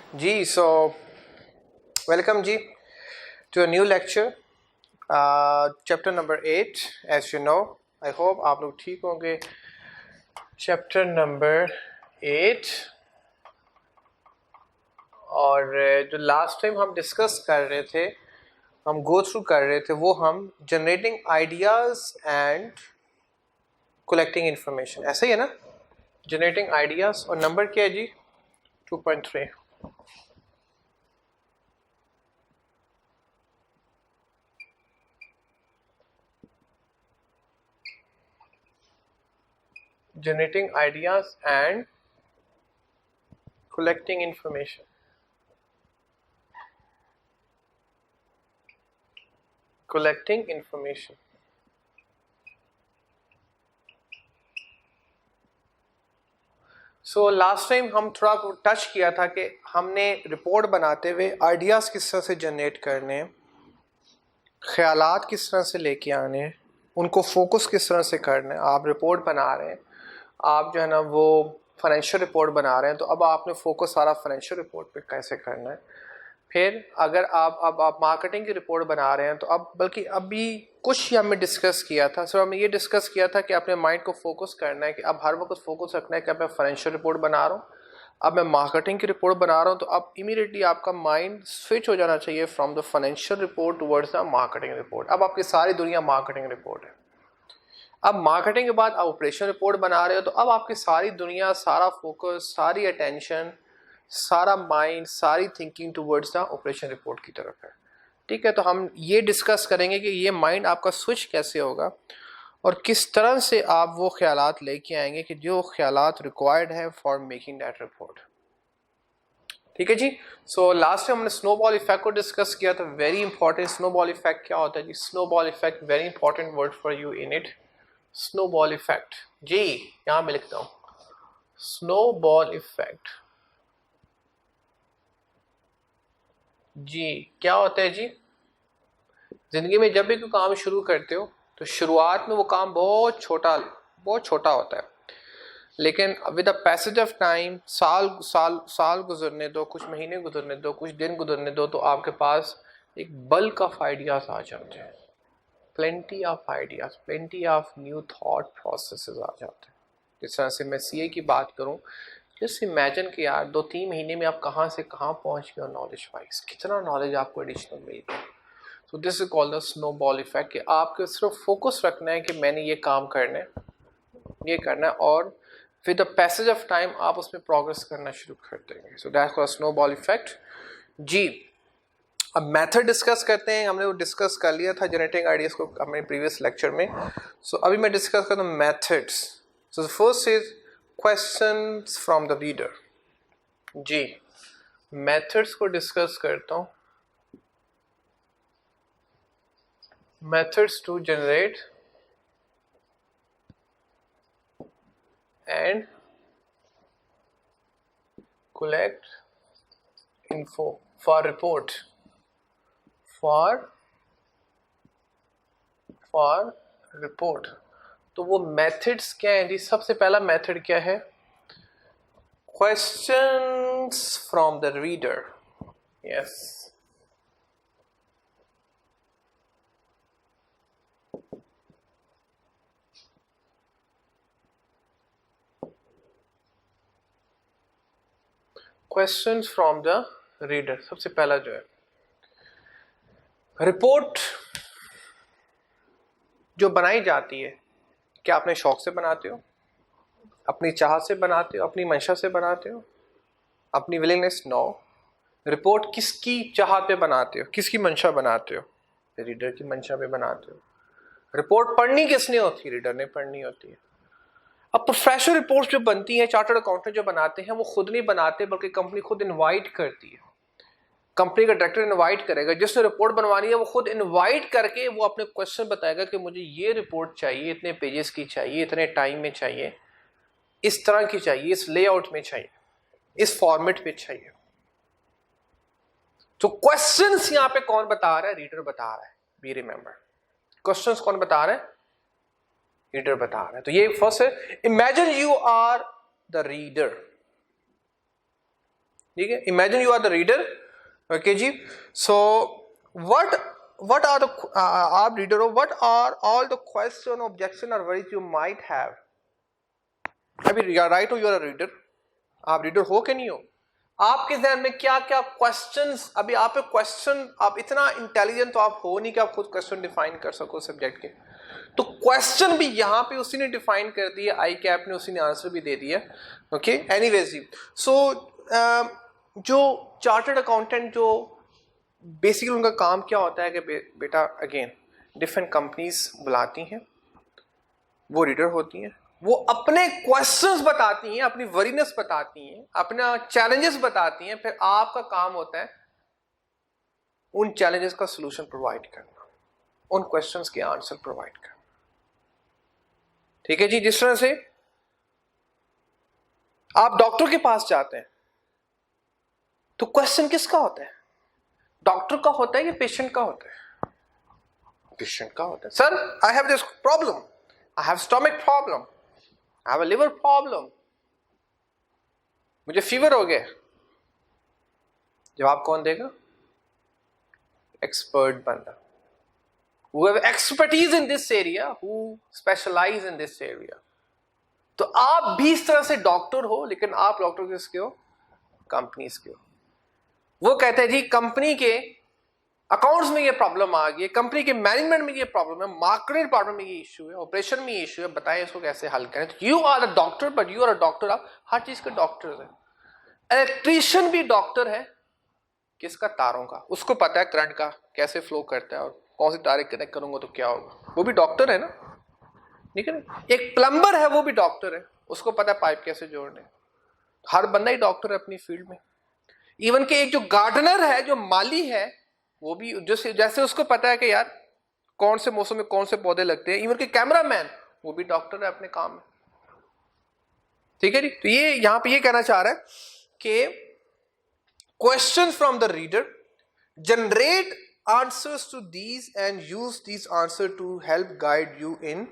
जी welcome जी to a new lecture chapter number 8 as you know. I hope आप लोग ठीक होंगे। चैप्टर नंबर 8 और जो लास्ट टाइम हम डिस्कस कर रहे थे, हम गो थ्रू कर रहे थे, वो हम generating ideas and collecting information, ऐसा ही है ना? जनरेटिंग आइडियाज और नंबर क्या है जी? 2.3। generating ideas and collecting information. Collecting information. So last time हम थोड़ा टच किया था कि हमने रिपोर्ट बनाते हुए आइडियाज़ किस तरह से जनरेट करने, ख्यालात किस तरह से लेके आने, उनको फोकस किस तरह से करना है। आप रिपोर्ट बना रहे हैं, आप जो है ना वो फाइनेंशियल रिपोर्ट बना रहे हैं, तो अब आपने फोकस सारा फाइनेंशियल रिपोर्ट पे कैसे करना है। फिर अगर आप मार्केटिंग की रिपोर्ट बना रहे हैं, तो अब बल्कि अभी कुछ ही हमने डिस्कस किया था। सो हमने ये डिस्कस किया था कि अपने माइंड को फोकस करना है कि अब हर वक्त फोकस रखना है कि अब मैं फाइनेंशियल रिपोर्ट बना रहा हूँ, अब मैं मार्केटिंग की रिपोर्ट बना रहा हूँ, तो अब इमीडिएटली आपका माइंड स्विच हो जाना चाहिए from the financial report towards the marketing report. अब आपकी सारी दुनिया मार्केटिंग रिपोर्ट है। अब मार्केटिंग के बाद आप ऑपरेशन रिपोर्ट बना रहे हो, तो अब आपकी सारी दुनिया, सारा फोकस, सारी अटेंशन, सारा माइंड, सारी thinking towards the operation report की तरफ है। ठीक है, तो हम ये डिस्कस करेंगे कि ये माइंड आपका स्विच कैसे होगा और किस तरह से आप वो ख्यालात लेके आएंगे कि जो ख्यालात रिक्वायर्ड है फॉर मेकिंग दैट रिपोर्ट। ठीक है जी। सो लास्ट टाइम हमने स्नोबॉल इफेक्ट को डिस्कस किया था। वेरी इंपॉर्टेंट स्नोबॉल इफेक्ट क्या होता है जी? Snowball effect very important word for you in it. Snowball effect जी, यहां मैं लिखता हूं स्नोबॉल इफेक्ट। जी क्या होता है जी? जिंदगी में जब भी कोई काम शुरू करते हो तो शुरुआत में वो काम बहुत छोटा होता है, लेकिन with the passage of time, साल साल साल गुजरने दो, कुछ महीने गुजरने दो, कुछ दिन गुजरने दो, तो आपके पास एक बल्क ऑफ आइडियाज आ जाते हैं। Plenty of ideas, plenty of new thought processes आ जाते हैं। जिस तरह से मैं सीए की बात करूं, जस्ट इमेजिन कि यार 2-3 महीने में आप कहां से कहां पहुंच गए नॉलेज वाइज, कितना नॉलेज आपको एडिशनल मिल गया। So this is called the snowball effect कि आपको सिर्फ फोकस रखना है कि मैंने ये काम करना है, ये करना है, और फिर द पैसेज ऑफ टाइम आप उसमें प्रोग्रेस करना शुरू कर देंगे। So that's called snowball effect जी। अब मेथड डिस्कस करते हैं। हमने वो डिस्कस कर लिया था जनरेटिंग आइडियाज को अपने प्रीवियस लेक्चर में। सो अभी मैं डिस्कस करता हूँ methods. So first is questions from the reader जी। मेथड्स को डिस्कस करता हूँ। methods to generate and collect info for report for report। तो वो methods क्या है जी? सबसे पहला मेथड क्या है? questions from the reader। yes, questions from the reader. सबसे पहला जो है रिपोर्ट जो बनाई जाती है, क्या अपने शौक से बनाते हो, अपनी चाहत से बनाते हो, अपनी मंशा से बनाते हो, अपनी विलिंगनेस? नो। रिपोर्ट किसकी चाहत पे बनाते हो, किसकी मंशा बनाते हो? रीडर की मंशा पे बनाते हो। रिपोर्ट पढ़नी किसने होती है? रीडर ने पढ़नी होती है। अब प्रोफेशनल रिपोर्ट्स जो बनती हैं, चार्टर्ड अकाउंटेंट जो बनाते हैं, वो खुद नहीं बनाते, बल्कि कंपनी खुद इनवाइट करती है। कंपनी का डायरेक्टर इनवाइट करेगा, जिसने रिपोर्ट बनवानी है वो खुद इनवाइट करके वो अपने क्वेश्चन बताएगा कि मुझे ये रिपोर्ट चाहिए, इतने पेजेस की चाहिए, इतने टाइम में चाहिए, इस तरह की चाहिए, इस लेआउट में चाहिए, इस फॉर्मेट में चाहिए। तो क्वेश्चंस यहां पे कौन बता रहा है? रीडर बता रहा है। बी रिमेंबर, क्वेश्चंस कौन बता रहा है? रीडर बता रहा है। तो ये फर्स्ट है, imagine you are the reader. ठीक है, imagine you are the reader, okay जी। सो what are the आप रीडर हो, what are all the question, objection or worries you might have? अभी राइट हो, यू आर अ रीडर, आप reader हो कि नहीं हो, आपके जहन में क्या क्या क्वेश्चंस, अभी आप क्वेश्चन, आप इतना इंटेलिजेंट तो आप हो नहीं कि आप खुद क्वेश्चन डिफाइन कर सको सब्जेक्ट के, तो क्वेश्चन भी यहाँ पे उसी ने डिफाइन कर दिया, आई कैप ने उसी ने आंसर भी दे दिया, ओके। एनीवेज जी, सो जो चार्टर्ड अकाउंटेंट जो बेसिकली उनका काम क्या होता है कि बेटा अगेन डिफरेंट कंपनीज बुलाती हैं, वो रीडर होती हैं, वो अपने क्वेश्चंस बताती हैं, अपनी वरीनेस बताती हैं, अपना चैलेंजेस बताती हैं, फिर आपका काम होता है उन चैलेंजेस का सॉल्यूशन प्रोवाइड करना, उन क्वेश्चंस के आंसर प्रोवाइड करना। ठीक है जी, जिस तरह से आप डॉक्टर के पास जाते हैं तो क्वेश्चन किसका होता है, डॉक्टर का होता है या पेशेंट का होता है, पेशेंट का होता है। Sir I have this problem, I have stomach problem, I have a liver problem, मुझे फीवर हो गया, जवाब कौन देगा, एक्सपर्ट बंदा, who have expertise in this area, who specialize in this area। तो आप भी इस तरह से डॉक्टर हो, लेकिन आप डॉक्टर किसके हो, कंपनीज के हो। वो कहते हैं जी कंपनी के अकाउंट्स में ये प्रॉब्लम आ गई है, कंपनी के मैनेजमेंट में ये प्रॉब्लम है, मार्केटिंग डिपार्टमेंट में ये इशू है, ऑपरेशन में ये इशू है, बताएं इसको कैसे हल करें। You are the doctor, but you are a doctor, आप हर चीज के डॉक्टर है। इलेक्ट्रीशियन भी डॉक्टर है, किसका, तारों का, उसको पता है करंट का कैसे फ्लो करता है और कौन सी तारें कनेक्ट करूंगा तो क्या होगा, वो भी डॉक्टर है ना, ठीक है ना। एक प्लम्बर है, वो भी डॉक्टर है, उसको पता है पाइप कैसे जोड़ने। हर बंदा ही डॉक्टर है अपनी फील्ड में। इवन के एक जो गार्डनर है, जो माली है, वो भी जैसे उसको पता है कि यार कौन से मौसम में कौन से पौधे लगते हैं। इवन के कैमरामैन, वो भी डॉक्टर है अपने काम में। ठीक है जी, तो ये यहां पे ये कहना चाह रहा है कि question from the reader, generate answers to these and use these answer to help guide you in,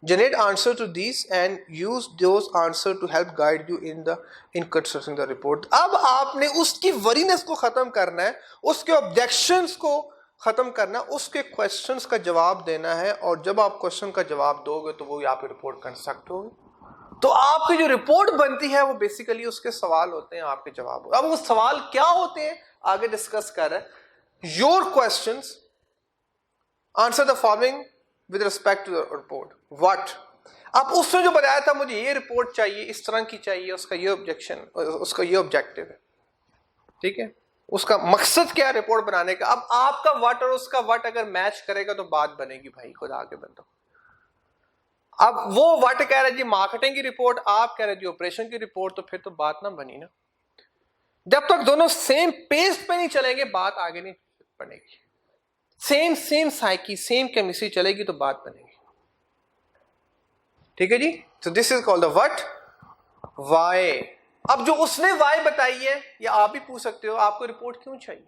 generate answer to these and use those answer to help guide you in constructing the report। अब आपने उसकी worriness को खत्म करना है, उसके objections को खत्म करना, उसके क्वेश्चंस का जवाब देना है, और जब आप क्वेश्चन का जवाब दोगे तो वो आप रिपोर्ट कंस्ट्रक्ट होगी। तो आपकी जो रिपोर्ट बनती है वो बेसिकली उसके सवाल होते हैं, आपके जवाब। अब वो सवाल क्या होते हैं आगे डिस्कस कर रहे हैं। Your questions, answer the following with respect to the report. What? अब उसने जो बताया था मुझे ये रिपोर्ट चाहिए, इस तरह की चाहिए, उसका ये ऑब्जेक्शन, उसका ये ऑब्जेक्टिव है, ठीक है, उसका मकसद क्या है रिपोर्ट बनाने का। अब आपका व्हाट और उसका व्हाट अगर मैच करेगा तो बात बनेगी भाई, खुद आगे बंदो। अब वो व्हाट कह रहे जी मार्केटिंग की रिपोर्ट, आप कह रहे जी ऑपरेशन की रिपोर्ट, तो फिर तो बात ना बनी ना। जब तक दोनों सेम पेज पे नहीं चलेंगे बात आगे नहीं बनेगी। सेम साइकी, सेम केमिस्ट्री चलेगी तो बात बनेगी। ठीक है जी, तो this is called the what, why. अब जो उसने व्हाई बताई है, या आप भी पूछ सकते हो आपको रिपोर्ट क्यों चाहिए,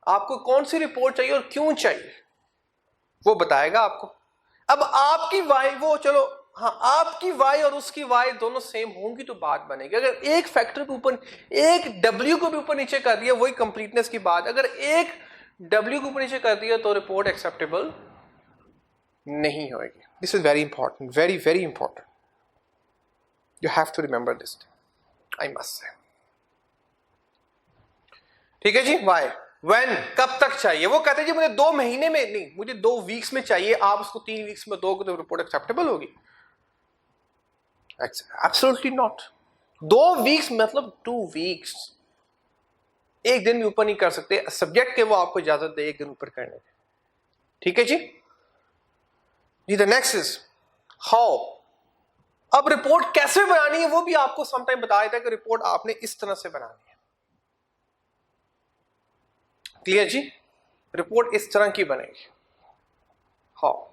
आपको कौन सी रिपोर्ट चाहिए और क्यों चाहिए, वो बताएगा आपको। अब आपकी वाई, वो चलो हाँ, आपकी वाई और उसकी वाई दोनों सेम होंगी तो बात बनेगी। अगर एक फैक्टर के ऊपर, एक डब्ल्यू को भी ऊपर नीचे कर दिया, वही कंप्लीटनेस की बात। अगर एक डब्ल्यू को ऊपर नीचे कर दिया तो रिपोर्ट एक्सेप्टेबल नहीं होगी। This is very important, very very important, you have to remember this, I must say. ठीक है जी, वाई, व्हेन, कब तक चाहिए। वो कहते हैं जी मुझे 2 महीने में नहीं, मुझे 2 वीक्स में चाहिए, आप उसको 3 वीक्स में दोगे तो रिपोर्ट एक्सेप्टेबल होगी। Absolutely not. 2 वीक्स मतलब 2 वीक्स, एक दिन में ऊपर नहीं कर सकते, सब्जेक्ट के वो आपको इजाजत दे एक दिन ऊपर करने की। ठीक है जी जी। The next is how. अब रिपोर्ट कैसे बनानी है वो भी आपको समटाइम बताया था कि रिपोर्ट आपने इस तरह से बनानी है। क्लियर जी, रिपोर्ट इस तरह की बनेगी। हाउ,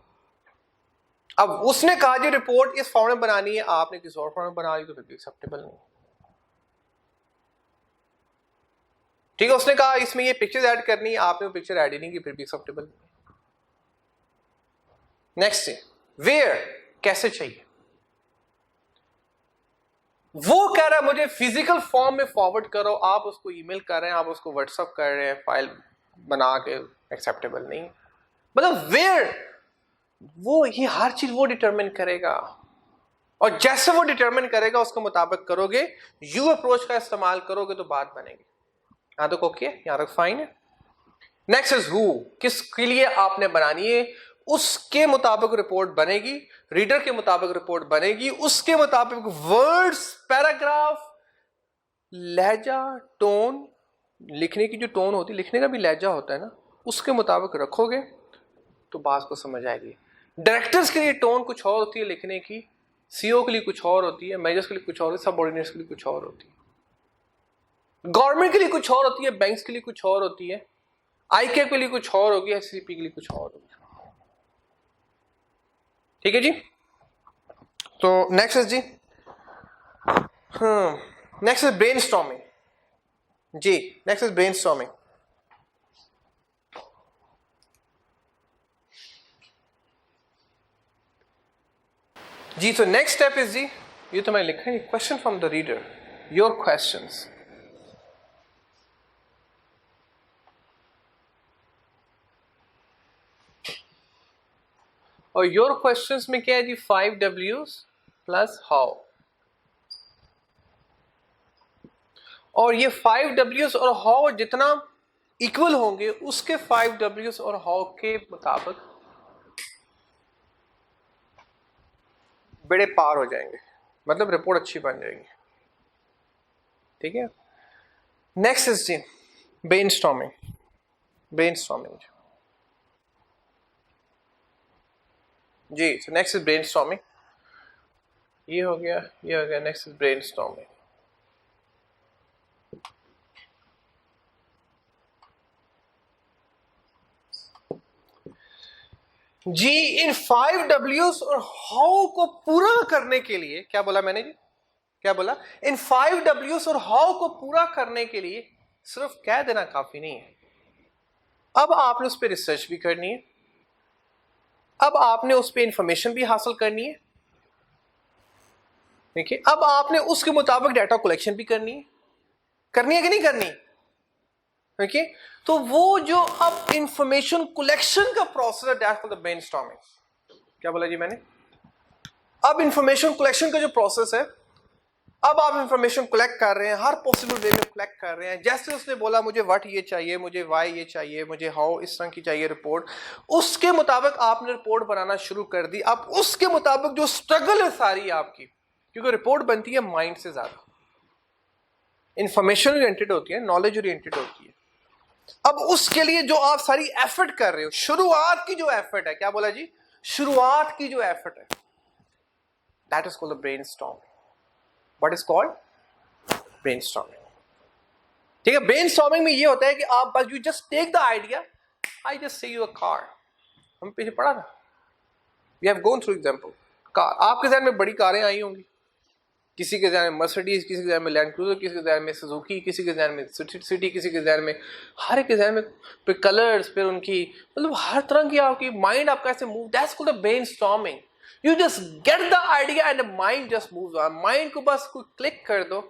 अब उसने कहा जी रिपोर्ट इस फॉर्म में बनानी है, आपने किसी और फॉर्म में बना ली तो फिर भी एक्सेप्टेबल नहीं। ठीक है, उसने कहा इसमें ये पिक्चर ऐड करनी है, आपने वो पिक्चर ऐड ही नहीं की, फिर भी एक्सेप्टेबल नहीं। नेक्स्ट है वेयर, कैसे चाहिए। वो कह रहा है मुझे फिजिकल फॉर्म में फॉरवर्ड करो, आप उसको ईमेल कर रहे हैं, आप उसको व्हाट्सअप कर रहे हैं, फाइल बना के, एक्सेप्टेबल नहीं। मतलब वेयर वो ये हर चीज वो डिटरमिन करेगा, और जैसे वो डिटरमिन करेगा उसके मुताबिक करोगे, यू अप्रोच का इस्तेमाल करोगे तो बात बनेगी। यहां तक ओके, यहां तक फाइन है। नेक्स्ट इज हु, किसके लिए आपने बनानी है, उसके मुताबिक रिपोर्ट बनेगी, रीडर के मुताबिक रिपोर्ट बनेगी, उसके मुताबिक वर्ड्स, पैराग्राफ, लहजा, टोन, लिखने की जो टोन होती है, लिखने का भी लहजा होता है ना, उसके मुताबिक रखोगे तो बात को समझ आएगी। डायरेक्टर्स के लिए टोन कुछ और होती है लिखने की, सीओ के लिए कुछ और होती है, मैनेजर्स के लिए कुछ और, सबऑर्डिनेट्स के लिए कुछ और होती है, गवर्नमेंट के लिए कुछ और होती है, बैंक्स के लिए कुछ और होती है, आईके के लिए कुछ और होगी, एससीपी के लिए कुछ और होगी। ठीक है जी। तो नेक्स्ट इज जी, नेक्स्ट इज ब्रेनस्टॉर्मिंग जी, नेक्स्ट इज ब्रेनस्टॉर्मिंग। जी तो नेक्स्ट स्टेप इज जी, ये तो मैं लिखा है, question from the reader, your questions. और योर क्वेश्चंस में क्या है जी, 5 W's प्लस हाउ। और ये 5 W's और हाउ जितना इक्वल होंगे, उसके 5 W's और हाउ के मुताबिक बड़े पार हो जाएंगे, मतलब रिपोर्ट अच्छी बन जाएगी। ठीक है। नेक्स्ट इज जी ब्रेनस्टॉर्मिंग, ब्रेनस्टॉर्मिंग जी। तो नेक्स्ट इज ब्रेनस्टॉर्मिंग, ये हो गया, ये हो गया, नेक्स्ट इज ब्रेनस्टॉर्मिंग। जी इन 5 W's और हाउ को पूरा करने के लिए, क्या बोला मैंने जी, क्या बोला, इन 5 W's और हाउ को पूरा करने के लिए सिर्फ कह देना काफी नहीं है, अब आपने उस पर रिसर्च भी करनी है, अब आपने उस पर इंफॉर्मेशन भी हासिल करनी है। देखिए, अब आपने उसके मुताबिक डाटा कलेक्शन भी करनी है, करनी है कि नहीं करनी। देखिए, तो वो जो अब इंफॉर्मेशन कलेक्शन का प्रोसेस है, दैट्स कॉल्ड द ब्रेनस्टॉर्मिंग। क्या बोला जी मैंने, अब इंफॉर्मेशन कलेक्शन का जो प्रोसेस है, अब आप इंफॉर्मेशन कलेक्ट कर रहे हैं, हर पॉसिबल वे में कलेक्ट कर रहे हैं। जैसे उसने बोला मुझे व्हाट ये चाहिए, मुझे वाई ये चाहिए, मुझे हाउ इस तरह की चाहिए रिपोर्ट, उसके मुताबिक आपने रिपोर्ट बनाना शुरू कर दी। अब उसके मुताबिक जो स्ट्रगल है सारी आपकी, क्योंकि रिपोर्ट बनती है माइंड से ज्यादा, इंफॉर्मेशन ओरिएंटेड होती है, नॉलेज ओरिएंटेड होती है। अब उसके लिए जो आप सारी एफर्ट कर रहे हो, शुरुआत की जो एफर्ट है, क्या बोला जी, शुरुआत की जो एफर्ट है, that is called the brainstorming. What is called brainstorming. ठीक है, ब्रेनस्टॉर्मिंग में ये होता है कि आप बस you just take the idea, I just say you a car, हम पीछे पढ़ा था, we have gone through example. Car, आपके ज़हन में बड़ी कारें आई होंगी, किसी के ज़हन में मर्सिडीज, किसी के ज़हन में लैंड क्रूजर, किसी के ज़हन में सुजुकी, किसी के ज़हन में सिटी, किसी के ज़हन में, हर एक के ज़हन में फिर कलर्स, फिर उनकी, मतलब हर तरह की आपकी माइंड आपका ऐसे move, that's called the brainstorming. You just get the idea and the mind just moves on. Mind को बस कोई क्लिक कर दो,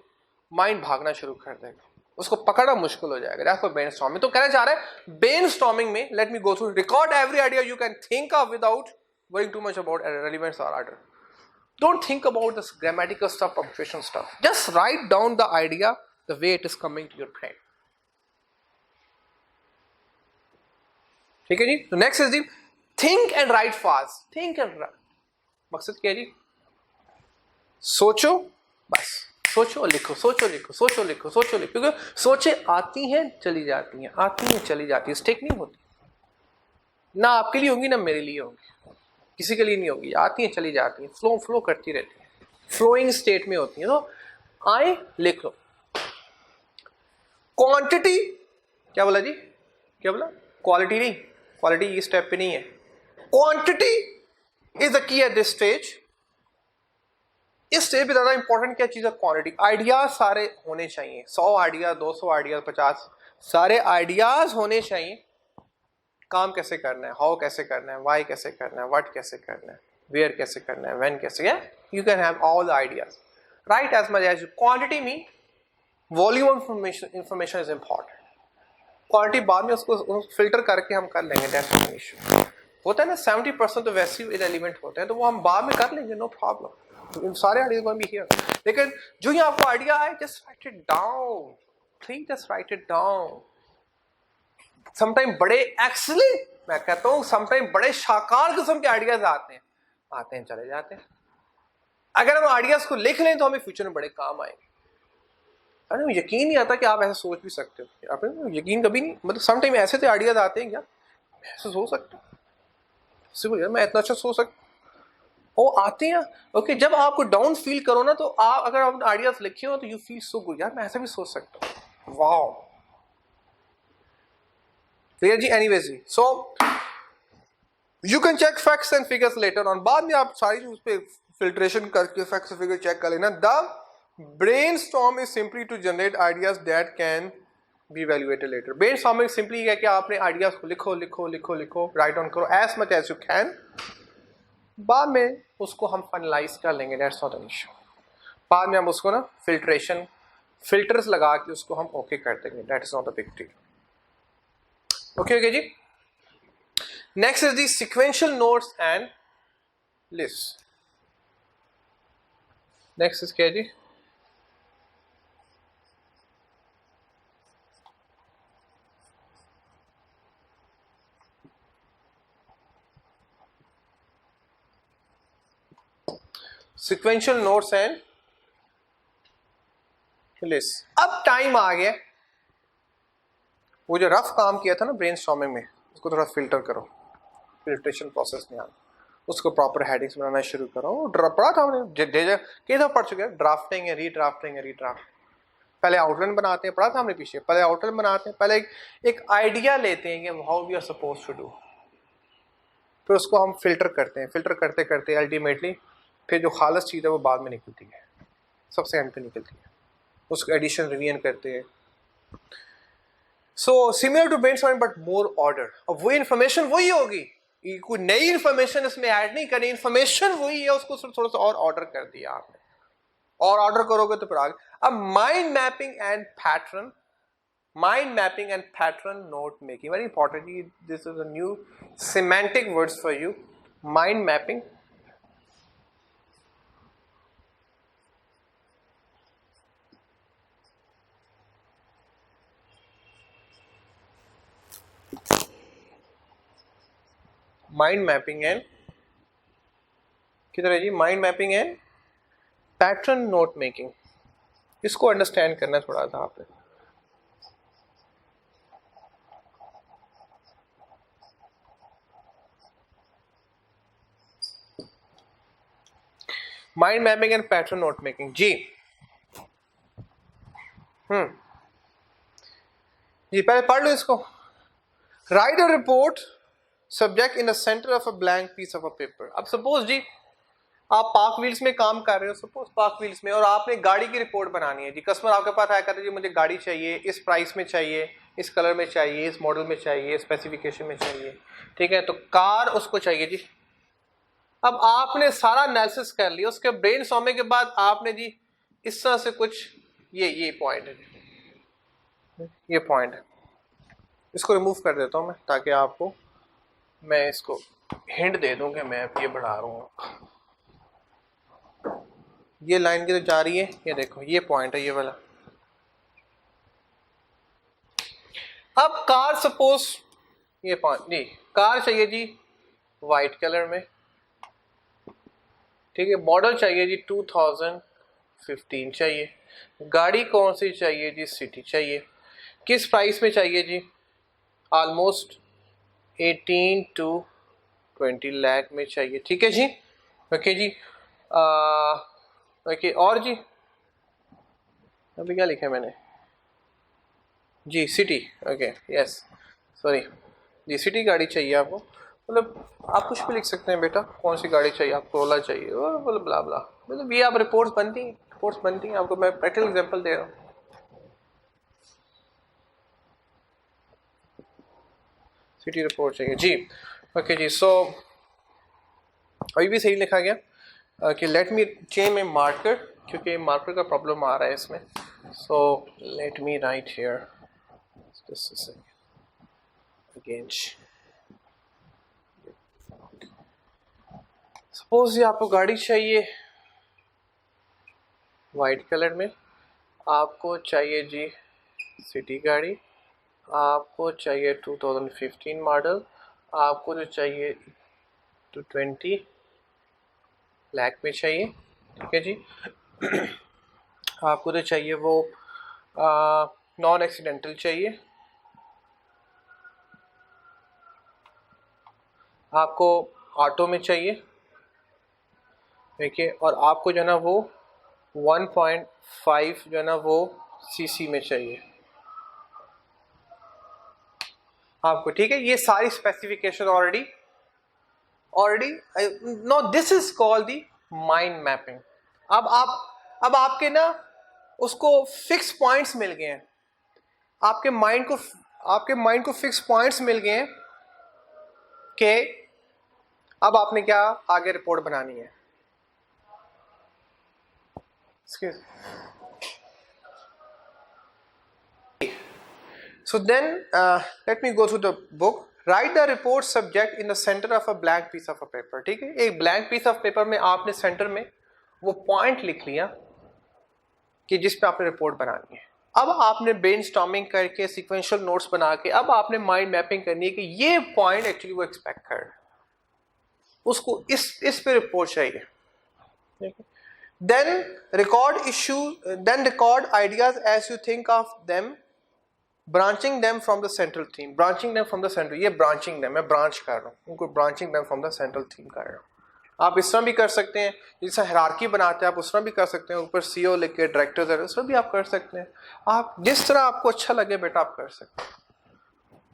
माइंड भागना शुरू कर देगा, उसको पकड़ना मुश्किल हो जाएगा। That's called brainstorming. तो कहना चाह रहा है ब्रेनस्टॉर्मिंग में, late me go through, record every idea you can think of without worrying too much about relevance or order. Don't think about this grammatical stuff, punctuation stuff. Just write down the idea the way it is coming to your brain. ठीक है जी। तो next is the think and right fast. Think and right, मकसद क्या है जी, सोचो, बस सोचो और लिखो, सोचो लिखो, सोचो लिखो, सोचो लिखो, क्योंकि सोचे आती हैं चली जाती हैं, आती हैं चली जाती हैं, स्टेक नहीं होती, ना आपके लिए होंगी ना मेरे लिए होंगी, किसी के लिए नहीं होगी, आती हैं चली जाती हैं, फ्लो फ्लो करती रहती हैं, फ्लोइंग स्टेट में होती है। तो आए लिख लो। क्वांटिटी, क्या बोला जी, क्या बोला, क्वालिटी नहीं, क्वालिटी इस स्टेप पे नहीं है, quantity is the key at this stage. इस स्टेज पे ज्यादा इंपॉर्टेंट क्या चीज है, क्वालिटी। आइडियाज सारे होने चाहिए, 100 आइडिया, 200 आइडिया, 50, सारे आइडियाज होने चाहिए। काम कैसे करना है, हाउ कैसे करना है, वाई कैसे करना है, व्हाट कैसे करना है, वेयर कैसे करना है, व्हेन कैसे, you can have all the ideas. Write as much as you. Quantity mean volume of information is important. Quality बाद में उसको फिल्टर करके हम कर लेंगे, दैट्स नॉट एन इशू. होता है ना 70% तो वैसे ही एलिमेंट होते हैं, तो वो हम बाद में कर लेंगे, नो प्रॉब्लम. इन सारे आइडियाज गोइंग बी हियर. लेकिन जो ही आपको आइडिया आए, just right it down. Please just right it down. Sometime बड़े एक्सीलेंट, मैं कहता हूँ समटाइम बड़े शाकार किस्म के आइडियाज आते हैं चले जाते हैं. अगर हम आइडियाज को लिख लें तो हमें फ्यूचर में बड़े काम आएंगे. अरे यकीन नहीं आता कि आप ऐसा सोच भी सकते हो. आपने यकीन कभी नहीं, मतलब समटाइम ऐसे तो आइडियाज आते हैं, क्या मैं ऐसा सोच सकता हूँ, यार मैं इतना अच्छा सोच सकता, वो आते हैं. ओके, जब आपको डाउन फील करो ना, तो आप अगर आप आइडियाज लिखे हो तो यू फील सो गुड, यार मैं ऐसा भी सोच सकता हूँ. वाओ. जी एनीवेज जी, so you can check facts and figures later on. बाद में आप सारी उस पर फिल्ट्रेशन करके फैक्ट्स फिगर चेक कर लेना. The brainstorm is simply to generate ideas that can be evaluated later. Brainstorming simply है कि आपने आइडियाज को लिखो, राइट डाउन करो as much as you can. बाद में उसको हम फाइनलाइज कर लेंगे, that's not an issue. बाद में हम उसको ना फिल्टर्स लगा के उसको हम ओके कर देंगे, that is not a big deal. Okay ji. Next is the sequential notes and lists. Next is क्या जी? Sequential notes and lists. अब टाइम आ गया, वो जो रफ काम किया था ना ब्रेनस्टॉर्मिंग में, उसको थोड़ा फिल्टर करो. फिल्ट्रेशन प्रोसेस में आना, उसको प्रॉपर हेडिंग्स बनाना शुरू करो. पढ़ा था हमने, कई दफा पढ़ चुके हैं. ड्राफ्टिंग है, रीड्राफ्ट. पहले आउटलाइन बनाते हैं, पढ़ा था हमने पीछे. पहले आउटलाइन बनाते हैं, पहले एक आइडिया लेते हैं कि how we are suppose to do. फिर उसको हम फिल्टर करते हैं, फिल्टर करते करते अल्टीमेटली फिर जो खालस चीज़ है वो बाद में निकलती है, सबसे एंड पे निकलती है. उसको एडिशन रिवीजन करते हैं. So similar to brainstorming but more order. अब वही इन्फॉर्मेशन वही होगी, कोई नई इन्फॉर्मेशन इसमें ऐड नहीं करनी. इन्फॉर्मेशन वही है, उसको थोड़ा सा और ऑर्डर कर दिया आपने, और ऑर्डर करोगे तो फिर आगे. अब mind mapping and pattern note making, very important. This is a new semantic words for you. Mind mapping, mind mapping and किधर है जी? Mind mapping and pattern note making. इसको अंडरस्टैंड करना थोड़ा था आपने. Mind mapping and pattern note making जी. जी पहले पढ़ लो इसको. Write a report subject in the centre of a blank piece of a paper. अब सपोज जी आप पार्क व्हील्स में काम कर रहे हो, सपोज पार्क व्हील्स में, और आपने गाड़ी की रिपोर्ट बनानी है जी. कस्टमर आपके पास आया कहते हैं जी मुझे गाड़ी चाहिए, इस प्राइस में चाहिए, इस कलर में चाहिए, इस मॉडल में चाहिए, स्पेसिफिकेशन में चाहिए. ठीक है, तो कार उसको चाहिए जी. अब आपने सारा एनालिसिस कर लिया, उसके ब्रेनस्टॉर्मिंग के बाद आपने जी इस तरह से कुछ ये पॉइंट है, ये पॉइंट है. इसको रिमूव कर देता हूँ मैं, ताकि आपको मैं इसको हिंट दे दूं कि मैं ये बढ़ा रहा हूँ. ये लाइन की तो जा रही है, ये देखो ये पॉइंट है, ये वाला. अब कार सपोज ये पॉइंट जी, कार चाहिए जी वाइट कलर में. ठीक है, मॉडल चाहिए जी 2015 चाहिए. गाड़ी कौन सी चाहिए जी? सिटी चाहिए. किस प्राइस में चाहिए जी? ऑलमोस्ट 18 to 20 लाख में चाहिए. ठीक है जी, ओके जी. ओके, और जी अभी क्या लिखा है मैंने जी? सिटी. ओके, यस, सॉरी जी, सिटी गाड़ी चाहिए आपको. मतलब आप कुछ भी लिख सकते हैं बेटा, कौन सी गाड़ी चाहिए आपको, कोरोला चाहिए, और मतलब ब्ला ब्ला. मतलब ये आप रिपोर्ट्स बनती हैं आपको. मैं प्रैक्टिकल एग्जांपल दे रहा हूँ. सिटी रिपोर्ट चाहिए जी. ओके जी, सो अभी भी सही लिखा गया कि let me change my marker क्योंकि मार्कर का प्रॉब्लम आ रहा है इसमें. सो let me right here again. Suppose ये आपको गाड़ी चाहिए वाइट कलर में, आपको चाहिए जी सिटी गाड़ी, आपको चाहिए 2015 मॉडल, आपको जो चाहिए 220 ब्लैक में चाहिए. ठीक है जी. आपको जो चाहिए वो नॉन एक्सीडेंटल चाहिए, आपको ऑटो में चाहिए. देखिए, और आपको जो है ना वो 1.5 जो है ना वो सीसी में चाहिए आपको. ठीक है, ये सारी specification already know, this is called the mind mapping. अब आपके ना उसको फिक्स पॉइंट्स मिल गए हैं, आपके माइंड को फिक्स पॉइंट्स मिल गए हैं कि अब आपने क्या आगे रिपोर्ट बनानी है. So then let me go through the book. Write the report subject in the center of a blank piece of a paper. ठीक है, एक blank piece of paper में आपने सेंटर में वो पॉइंट लिख लिया कि जिस पे आपने रिपोर्ट बनानी है. अब आपने ब्रेनस्टॉर्मिंग करके सीक्वेंशियल नोट्स बना के अब आपने माइंड मैपिंग करनी है कि ये पॉइंट एक्चुअली वो एक्सपेक्ट कर रहा है, उसको इस पे रिपोर्ट चाहिए. Then record ideas as you think of them, branching them from the central theme. Branching them from the central, ये branching them, मैं branch कर रहा हूँ उनको, branching them from the central theme कर रहा हूँ. आप इस तरह भी कर सकते हैं, जैसा हायरार्की बनाते हैं आप उस तरह भी कर सकते हैं, ऊपर CEO लिख के डायरेक्टर्स है उस तरह भी आप कर सकते हैं. आप जिस तरह आपको अच्छा लगे बेटा आप कर सकते हैं.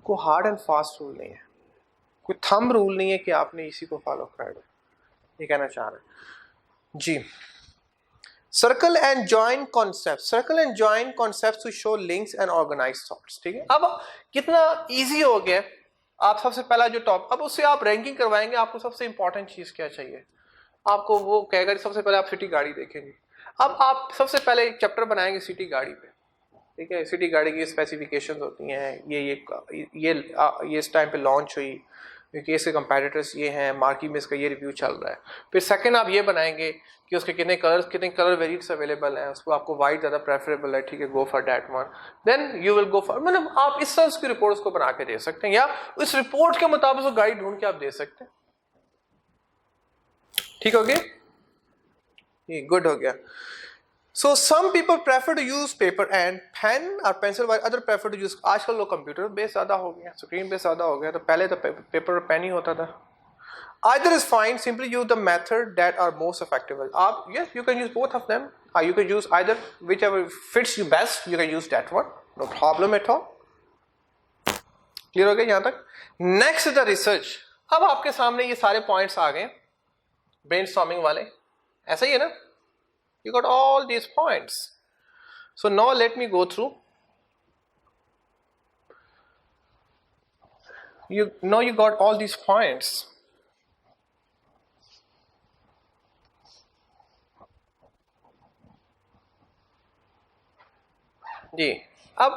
कोई हार्ड एंड फास्ट रूल नहीं है, कोई थंब रूल नहीं है कि आपने इसी को फॉलो कर लो. ये कहना चाह रहे हैं जी. Circle and join concepts. Circle and join concepts to show links and organize thoughts. ठीक है, अब कितना इजी हो गया. आप सबसे पहला जो टॉप, अब उससे आप रैंकिंग करवाएंगे, आपको सबसे इंपॉर्टेंट चीज क्या चाहिए, आपको वो कहेगा सबसे पहले आप सिटी गाड़ी देखेंगे. अब आप सबसे पहले एक चैप्टर बनाएंगे सिटी गाड़ी पे. ठीक है, सिटी गाड़ी की स्पेसिफिकेशंस होती हैं, ये इस टाइम पे लॉन्च हुई, क्योंकि इसके कंपेटिटर्स ये हैं, मार्की में इसका ये रिव्यू चल रहा है. फिर सेकंड आप ये बनाएंगे कि उसके कितने कलर वेरिएंट्स अवेलेबल हैं, उसको आपको वाइट ज़्यादा प्रेफरेबल है. ठीक है, go for that one. Then you will go for, मतलब आप इस तरह की रिपोर्ट्स को बना के दे सकते हैं, या इस रिपोर्ट के मुताबिक गाइड ढूंढ के आप दे सकते हैं. ठीक हो गया, ये गुड हो गया. So some people prefer to use paper and pen or pencil, while other prefer to use. आजकल लोग कंप्यूटर बेस ज़्यादा हो गया, स्क्रीन बेस ज़्यादा हो गया, तो पहले तो पेपर और पेन ही होता था. Either is fine. Simply use the method that are most effective. आप yes, you can use both of them. You can use either, whichever fits you best. You can use that one. No problem at all. Clear हो गया यहाँ तक? Next is the research. अब आपके सामने ये सारे points आ गए, brainstorming वाले, ऐसा ही है ना? You got all these points. So now let me go through. You got all these points. जी, अब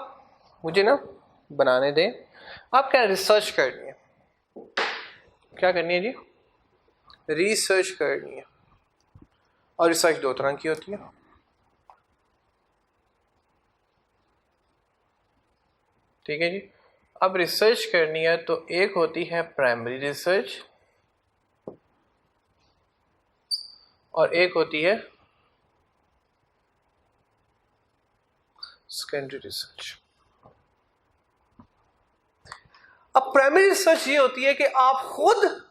मुझे ना बनाने दें. आप क्या रिसर्च करनी है, क्या करनी है जी, रिसर्च करनी है. और रिसर्च दो तरह की होती है. ठीक है जी, अब रिसर्च करनी है तो एक होती है प्राइमरी रिसर्च और एक होती है सेकेंडरी रिसर्च. अब प्राइमरी रिसर्च ये होती है कि आप खुद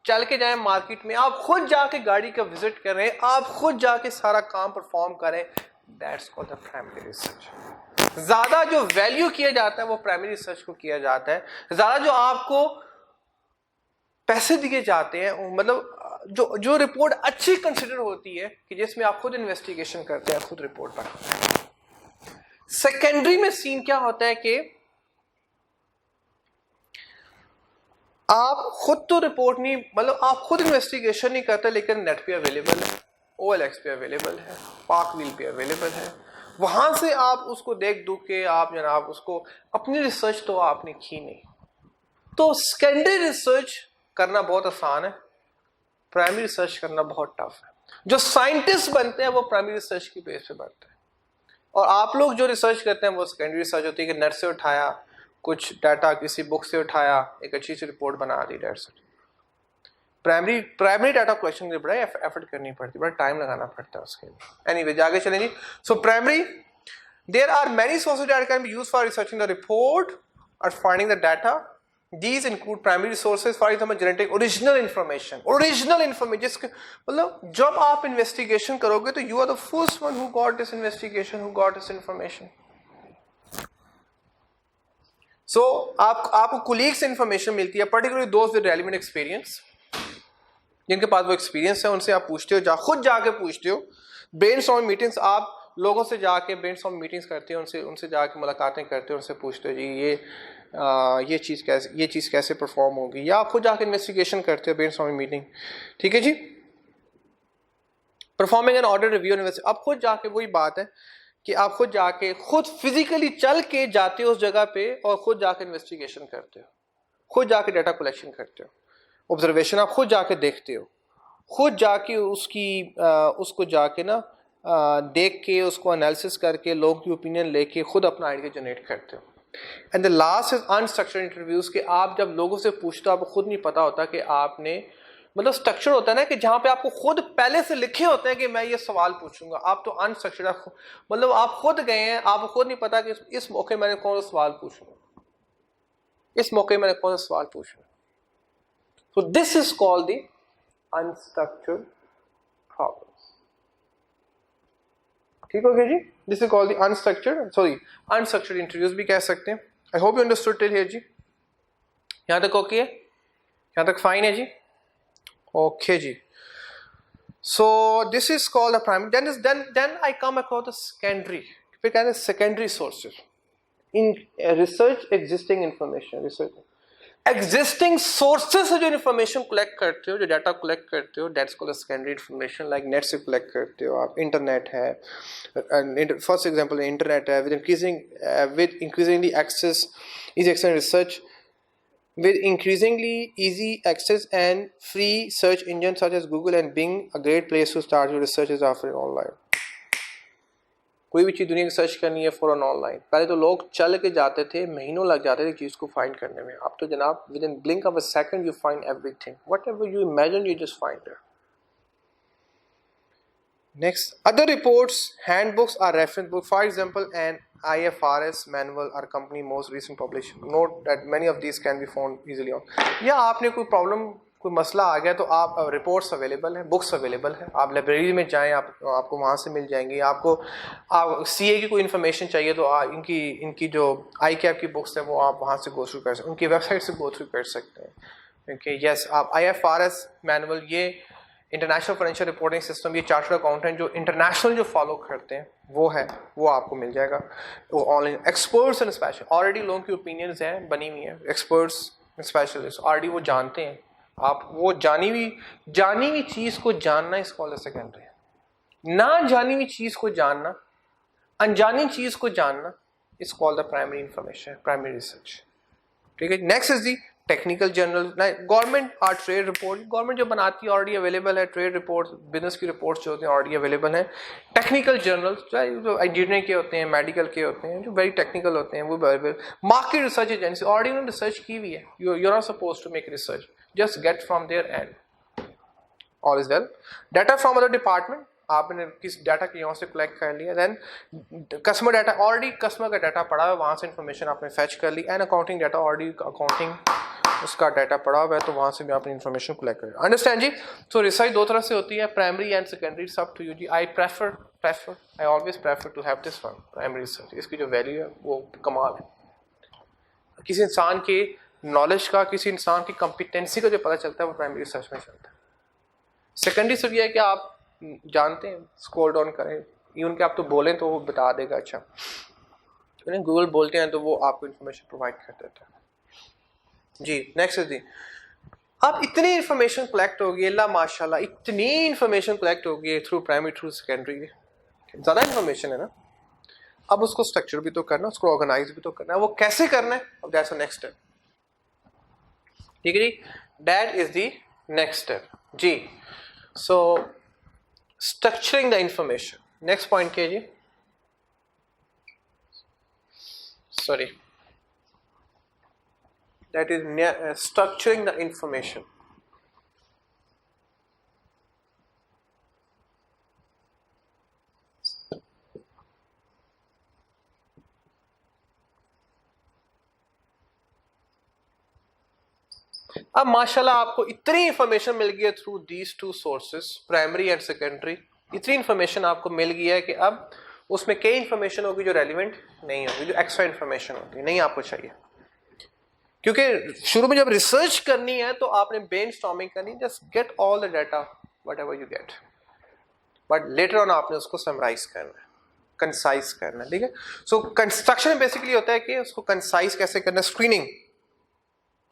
चल के जाएं मार्केट में, आप खुद जाके गाड़ी का विजिट करें, आप खुद जाके सारा काम परफॉर्म करें. That's called the primary research. ज्यादा जो वैल्यू किया जाता है वो प्राइमरी रिसर्च को किया जाता है. ज्यादा जो आपको पैसे दिए जाते हैं, मतलब जो रिपोर्ट अच्छी कंसिडर होती है कि जिसमें आप खुद इन्वेस्टिगेशन करते हैं, खुद रिपोर्ट बनाते हैं. सेकेंडरी में सीन क्या होता है कि आप खुद तो रिपोर्ट नहीं, मतलब आप खुद इन्वेस्टिगेशन नहीं करते, लेकिन नेट पे अवेलेबल है, OLX पे अवेलेबल है, पार्कव्हील पे अवेलेबल है। वहाँ से आप उसको देख दू के आप जनाब उसको, अपनी रिसर्च तो आपने की नहीं। तो सेकेंडरी रिसर्च करना बहुत आसान है, प्राइमरी रिसर्च करना बहुत टफ है। जो साइंटिस्ट बनते हैं वो प्राइमरी रिसर्च की बेस पे बनते हैं, और आप लोग जो रिसर्च करते हैं वो सेकेंडरी रिसर्च होती है कि नेट से उठाया कुछ डाटा, किसी बुक से उठाया, एक अच्छी सी रिपोर्ट बना दी, that's it. Primary data collection के बड़ा एफर्ट करनी पड़ती है, बड़ा टाइम लगाना पड़ता है उसके लिए। एनीवे आगे चलेंगे। So primary, there are many sources that can be used for researching the report और finding the data. These include primary sources, for example, generating original information, जिसके मतलब जब आप इन्वेस्टिगेशन करोगे तो you are the first one who got this investigation, who got this information. So आपको colleagues से information मिलती है, particularly those with relevant experience, जिनके पास वो एक्सपीरियंस है, उनसे आप पूछते हो, खुद जाके पूछते हो। ब्रेनस्टॉर्मिंग मीटिंग्स, आप लोगों से जाके ब्रेनस्टॉर्मिंग मीटिंग्स करते हो, उनसे जाके मुलाकातें करते हो, उनसे पूछते हो जी ये चीज़ कैसे परफॉर्म होगी, या आप खुद जाके इन्वेस्टिगेशन करते हो, ब्रेनस्टॉर्मिंग मीटिंग, ठीक है जी। Performing an audit review investigation, आप खुद जाके, वही बात है कि आप खुद जाके खुद फिजिकली चल के जाते हो उस जगह पे और खुद जाके इन्वेस्टिगेशन करते हो, खुद जाके डाटा कलेक्शन करते हो, ऑब्जर्वेशन आप खुद जाके देखते हो, खुद जाके उसको जाके ना देख के उसको एनालिसिस करके लोगों की ओपिनियन लेके खुद अपना आइडिया जनरेट करते हो। And the last is unstructured interviews, के आप जब लोगों से पूछते हो आपको खुद नहीं पता होता कि आपने, मतलब स्ट्रक्चर होता है ना कि जहां पे आपको खुद पहले से लिखे होते हैं कि मैं ये सवाल पूछूंगा, आप तो अनस्ट्रक्चर्ड, मतलब आप खुद गए हैं, आपको खुद नहीं पता कि इस मौके मैंने कौन सा सवाल पूछूंगा, इस मौके मैंने कौन सा सवाल पूछूंगा। So this is called the unstructured problems. ठीक हो गया जी? This is called the unstructured interviews भी कह सकते हैं। I hope you understood till here जी। यहाँ तक ओके है? यहाँ तक फाइन है जी? ओके जी। So this is called the primary. Then I come across the secondary. फिर कहते हैं secondary sources. In research existing information, research existing sources से जो इन्फॉर्मेशन कलेक्ट करते हो, जो डाटा कलेक्ट करते हो, that's called secondary information. Like net से कलेक्ट करते हो आप, इंटरनेट है, फर्स्ट एग्जांपल इंटरनेट है, with increasingly access is access research, with increasingly easy access and free search engines such as Google and Bing, a great place to start your research is offering online. कोई भी चीज़ दुनिया की search करनी है फॉरन online, पहले तो लोग चल के जाते थे, महीनों लग जाते थे चीज़ को फाइंड करने में। अब तो जनाब with in blink of a second you find everything, whatever you imagine you just find it. Next, other reports, handbooks or reference book, for example an IFRS manual or company most recent publication. Note that many of these can be found easily on. या आपने कोई problem, कोई मसला आ गया तो आप reports available हैं, books available हैं, आप लाइब्रेरी में जाएं, आपको वहाँ से मिल जाएंगी। आपको CA की कोई इन्फॉर्मेशन चाहिए तो इनकी जो ICAP की बुक्स है वो आप वहाँ से गो थ्रू कर सकते हैं, उनकी वेबसाइट से गो थ्रू कर सकते हैं। ओके यस, आप IFRS मैनुअल, ये इंटरनेशनल फाइनेंशियल रिपोर्टिंग सिस्टम, ये चार्टर्ड अकाउंटेंट जो इंटरनेशनल जो फॉलो करते हैं वो है, वो आपको मिल जाएगा। वो online experts and special, already लोगों की ओपिनियंस हैं बनी हुई हैं, एक्सपर्ट्स स्पेशलिस्ट ऑलरेडी वो जानते हैं। आप वो जानी हुई चीज़ को जानना इस कॉल सेकेंडरी है, ना जानी हुई चीज़ को जानना, अनजानी चीज़ को जानना इस call the primary information, primary research. ठीक है। Next is the technical journal, government और ट्रेड रिपोर्ट, गवर्नमेंट जो बनाती है ऑलरेडी अवेलेबल है, ट्रेड रिपोर्ट, बिजनेस की रिपोर्ट्स जो होते हैं ऑलरेडी अवेलेबल है। टेक्निकल जर्नल जो इंजीनियरिंग के होते हैं, मेडिकल के होते हैं, जो वेरी टेक्निकल होते हैं वो available. Market research agency, already उन्होंने रिसर्च की हुई है, you are not suppose to make research, just get from there and all is well. Data from other department, आपने किस डाटा की यहाँ से कलेक्ट कर लिया। Then customer data, already customer का डाटा पड़ा है, वहाँ से इन्फॉर्मेशन आपने फैच कर ली। And accounting data, already accounting उसका डाटा पड़ा हुआ है तो वहाँ से भी आपने इन्फॉर्मेशन कलेक्ट कर। अंडरस्टैंड जी। तो रिसर्च दो तरह से होती है, प्राइमरी एंड सेकेंडरी, सब टू यू जी। I always prefer to have this one, primary research. इसकी जो वैल्यू है वो कमाल है। किसी इंसान के नॉलेज का, किसी इंसान की कॉम्पिटेंसी का जो पता चलता है वो प्राइमरी रिसर्च में चलता है। सेकेंडरी से भी है कि आप जानते हैं, स्क्रॉल डाउन करें, इवन कि आप तो बोलें तो वो बता देगा। अच्छा, गूगल बोलते हैं तो वो आपको इन्फॉर्मेशन प्रोवाइड कर देता है जी। नेक्स्ट इज दी अब इतनी इंफॉर्मेशन कलेक्ट होगी, अल्लाह माशाल्लाह, इतनी इंफॉर्मेशन कलेक्ट होगी थ्रू प्राइमरी थ्रू सेकेंडरी, ज़्यादा इंफॉर्मेशन है ना। अब उसको स्ट्रक्चर भी तो करना, उसको ऑर्गेनाइज भी तो करना है। वो कैसे करना है, अब दैट्स द नेक्स्ट स्टेप। ठीक है जी, that is the next step जी। So structuring the information, next point क्या है जी, sorry, that is structuring the information. अब माशाल्लाह आपको इतनी इंफॉर्मेशन मिल गई है through these two sources, primary and secondary, इतनी इंफॉर्मेशन आपको मिल गई है कि अब उसमें कई इंफॉर्मेशन होगी जो रेलिवेंट नहीं होगी, जो एक्स्ट्रा इंफॉर्मेशन होगी, नहीं आपको चाहिए। क्योंकि शुरू में जब रिसर्च करनी है तो आपने ब्रेनस्टॉर्मिंग करनी, just get all the data what ever you get, but later on आपने उसको समराइज करना है, कंसाइज करना है। ठीक है, सो कंस्ट्रक्शन बेसिकली होता है कि उसको कंसाइज कैसे करना है,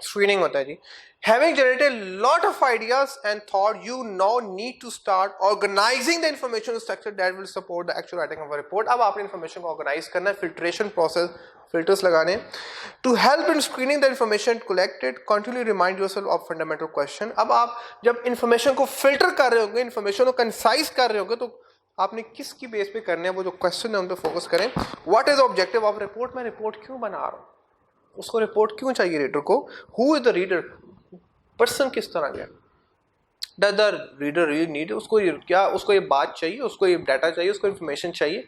स्क्रीनिंग होता है जी। Having generated lot of ideas and thought, you now need to start organizing the information structure that will support the actual writing of a report. अब आपने information को organize करना है, filtration process, filters लगाने, to help in screening the information collected, continually remind yourself of fundamental question. अब आप जब information को filter कर रहे होंगे, information को concise कर रहे होंगे, तो आपने किसकी बेस पे करने हैं, वो जो क्वेश्चन है उन पर फोकस करें। What is the objective of report? मैं रिपोर्ट क्यों बना रहा हूँ, उसको रिपोर्ट क्यों चाहिए रीडर को, who is the reader, person किस तरह का, does the reader really need, उसको क्या, उसको ये बात चाहिए, उसको ये डाटा चाहिए, उसको इन्फॉर्मेशन चाहिए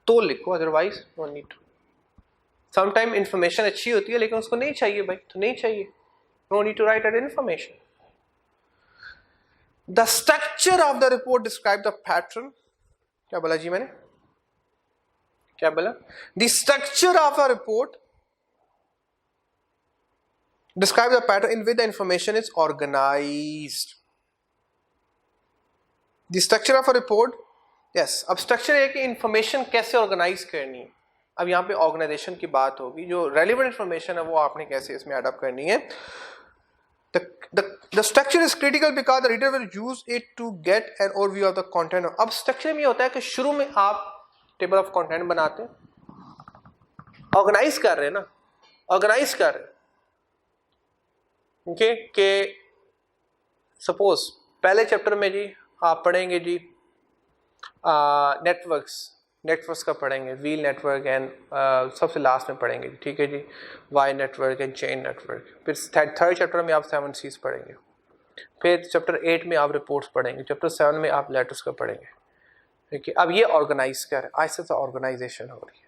तो लिखो, otherwise no need. Sometime information अच्छी होती है लेकिन उसको नहीं चाहिए भाई, तो नहीं चाहिए, no need to write that information. The structure of the report describe the pattern, क्या बोला जी मैंने, क्या बोला, the structure of a report describe the pattern in which the information is organized. The structure of a report, yes, अब structure है कि information कैसे organize करनी है। अब यहाँ पे organization की बात होगी, जो relevant information है वो आपने कैसे इसमें add up करनी है। The structure is critical because the reader will use it to get an overview of the content. अब structure में ये होता है कि शुरू में आप table of content बनाते हैं, organize कर रहे हैं ना, organize कर रहे हैं, ओके, के सपोज पहले चैप्टर में जी आप पढ़ेंगे जी नेटवर्क्स का पढ़ेंगे, व्हील नेटवर्क एंड सबसे लास्ट में पढ़ेंगे, ठीक है जी, Y network and chain network. फिर थर्ड चैप्टर में आप 7 C's पढ़ेंगे, फिर चैप्टर 8 में आप रिपोर्ट्स पढ़ेंगे, चैप्टर 7 में आप लेटर्स का पढ़ेंगे। ठीक है, अब ये ऑर्गेनाइज कर, ऐसे तो ऑर्गेनाइजेशन हो रही है,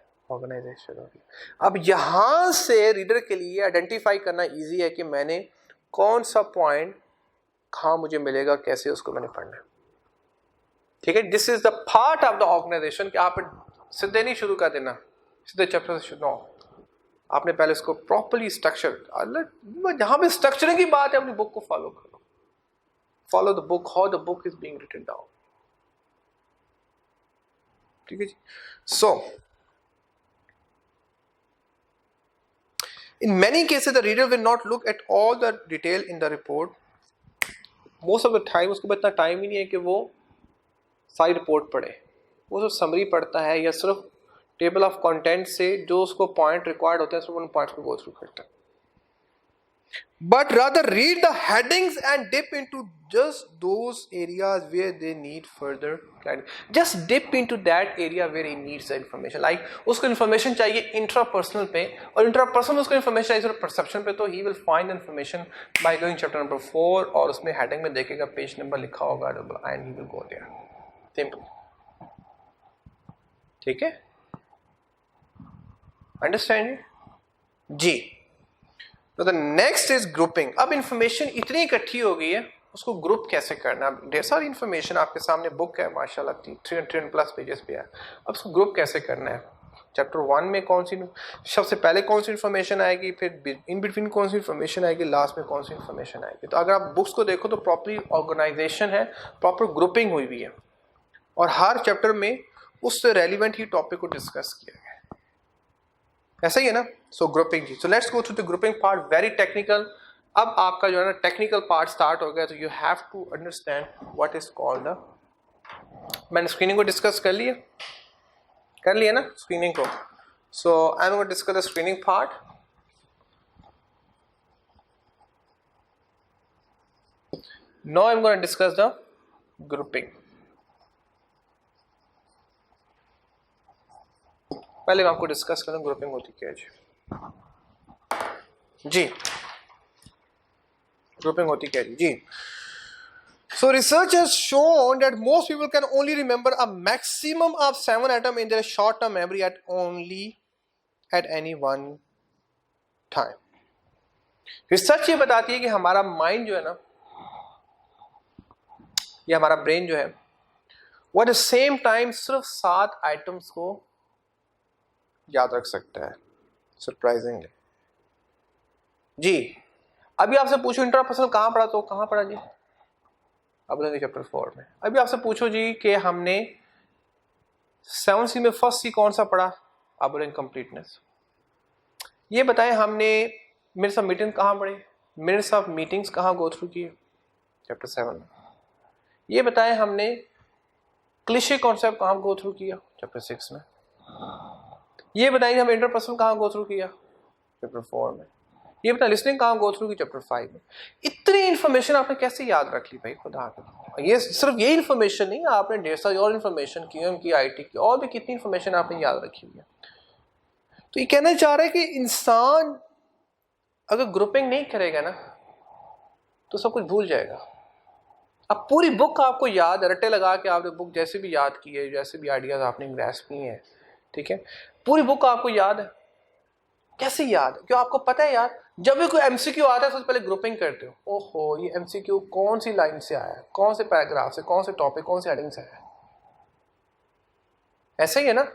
अब यहाँ से रीडर के लिए आइडेंटिफाई करना ईजी है कि मैंने कौन सा पॉइंट कहाँ मुझे मिलेगा, कैसे उसको मैंने पढ़ना है। ठीक है, this is the part of the organisation कि आप सीधे नहीं शुरू कर देना, सीधे चैप्टर से नो, आपने पहले इसको प्रॉपर्ली स्ट्रक्चर, जहाँ पे स्ट्रक्चरिंग की बात है अपनी बुक को फॉलो करो, follow the book, how the book is being written down. ठीक है जी, सो in many cases the reader will not look at all the detail in the report, most of the time उसको इतना time ही नहीं है कि वो सारी रिपोर्ट पढ़े, वो सिर्फ समरी पढ़ता है या सिर्फ टेबल ऑफ कंटेंट से जो उसको पॉइंट रिक्वायर्ड होते हैं सिर्फ उन पॉइंट्स को गो थ्रू करता है, but rather read the headings and dip into just those areas where they need further clarity. Just dip into that area where he needs the information. Like उसको information चाहिए intrapersonal पे, और intrapersonal उसको information चाहिए सिर्फ perception पे, तो he will find the information by going chapter number 4 और उसमें heading में देखेगा पेज नंबर लिखा होगा and he will go there. Simple. ठीक है, understand जी। तो द नेक्स्ट इज ग्रुपिंग। अब इंफॉर्मेशन इतनी इकट्ठी हो गई है, उसको ग्रुप कैसे करना। ढेर सारी इंफॉर्मेशन आपके सामने, बुक है माशाल्लाह 300+ पेजेस पे है, अब उसको ग्रुप कैसे करना है। चैप्टर 1 में कौन सी सबसे पहले कौन सी इंफॉर्मेशन आएगी, फिर इन बिटवीन कौन सी इंफॉर्मेशन आएगी, लास्ट में कौन सी इंफॉर्मेशन आएगी। तो अगर आप बुक्स को देखो तो प्रॉपरली ऑर्गेनाइजेशन है, प्रॉपर ग्रुपिंग हुई हुई है, और हर चैप्टर में उससे रेलिवेंट ही टॉपिक को डिस्कस किया गया है, ऐसा ही है ना। सो ग्रुपिंग जी, so let's go through the grouping part, very technical. अब आपका जो है ना टेक्निकल पार्ट स्टार्ट हो गया, तो you have to understand what is called the, मैंने स्क्रीनिंग को डिस्कस कर लिया ना स्क्रीनिंग को. So I am going to discuss the screening part. Now I am going to discuss the grouping. पहले मैं आपको डिस्कस करूं ग्रुपिंग होती क्या है जी. ग्रुपिंग होती क्या है जी. So research has shown that most people can only remember a maximum of 7 atoms in their short-term memory at any one time. Research ये बताती है कि हमारा माइंड जो है ना, ये हमारा ब्रेन जो है, वो एट द सेम टाइम सिर्फ 7 आइटम्स को याद रख सकता है. सरप्राइजिंगली जी. अभी आपसे पूछो इंट्रापर्सनल कहाँ पढ़ा, तो कहाँ पढ़ा जी? अब लेंगे चैप्टर 4 में. अभी आपसे पूछो जी कि हमने 7C में फर्स्ट सी कौन सा पढ़ा, आप बोलेंगे कंप्लीटनेस. ये बताएं हमने मिनट्स ऑफ मीटिंग कहाँ पढ़े, मिनट्स ऑफ मीटिंग्स कहाँ गो थ्रू किए, चैप्टर 7 में. ये बताएं हमने क्लिशे कॉन्सेप्ट कहाँ गो थ्रू किया, चैप्टर 6 में. ये बताइए हम इंटरपर्सनल कहाँ गो थ्रू किया, चैप्टर 4 में. ये बता लिसनिंग कहाँ गो थ्रू की, चैप्टर 5 में. इतनी इन्फॉर्मेशन आपने कैसे याद रख ली भाई, खुदा का. ये सिर्फ ये इन्फॉर्मेशन नहीं, आपने ढेर सारी और इन्फॉर्मेशन की आईटी की और भी कितनी इन्फॉर्मेशन आपने याद रखी हुई है. तो ये कहना चाह रहा है कि इंसान अगर ग्रुपिंग नहीं करेगा ना तो सब कुछ भूल जाएगा. अब पूरी बुक आपको याद है, रट्टे लगा के आपने बुक जैसे भी याद की है, जैसे भी आइडियाज आपने ग्रैस्प किए हैं, ठीक है, पूरी बुक आपको याद है. कैसे याद है? क्यों आपको पता है यार, जब भी कोई एमसीक्यू आता है सबसे पहले ग्रुपिंग करते हो. ओहो ये एमसीक्यू कौन सी लाइन से आया है, कौन से पैराग्राफ से, कौन से टॉपिक, कौन से हेडिंग से आया है. ऐसे ही है ना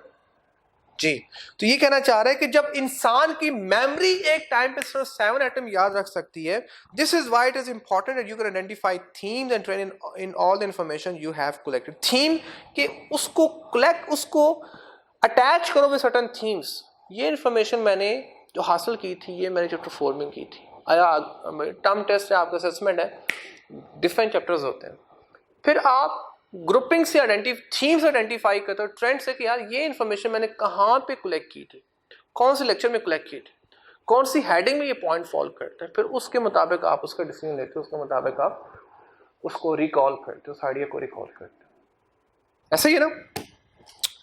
जी. तो ये कहना चाह रहे हैं कि जब इंसान की मेमोरी एक टाइम पे सिर्फ 7 आइटम याद रख सकती है, this is why it is important that you can identify themes and train in all the information you have collected. Theme के उसको कलेक्ट, उसको अटैच करो विद सर्टेन थीम्स. ये इंफॉर्मेशन मैंने जो हासिल की थी, ये मैंने चैप्टर 4 में की थी. टर्म टेस्ट है, आपका असेसमेंट है, डिफरेंट चैप्टर्स होते हैं. फिर आप ग्रुपिंग से थीम से आइडेंटिफाई करते हो, ट्रेंड से, कि यार ये इंफॉर्मेशन मैंने कहाँ पे कलेक्ट की थी, कौन से लेक्चर में कलेक्ट की थी, कौन सी हेडिंग में ये पॉइंट फॉलो करते हैं. फिर उसके मुताबिक आप उसका डिसीजन लेते हो, उसके मुताबिक आप उसको रिकॉल करते हो, उस आइडिया को रिकॉल करते हो. ऐसा ही है ना.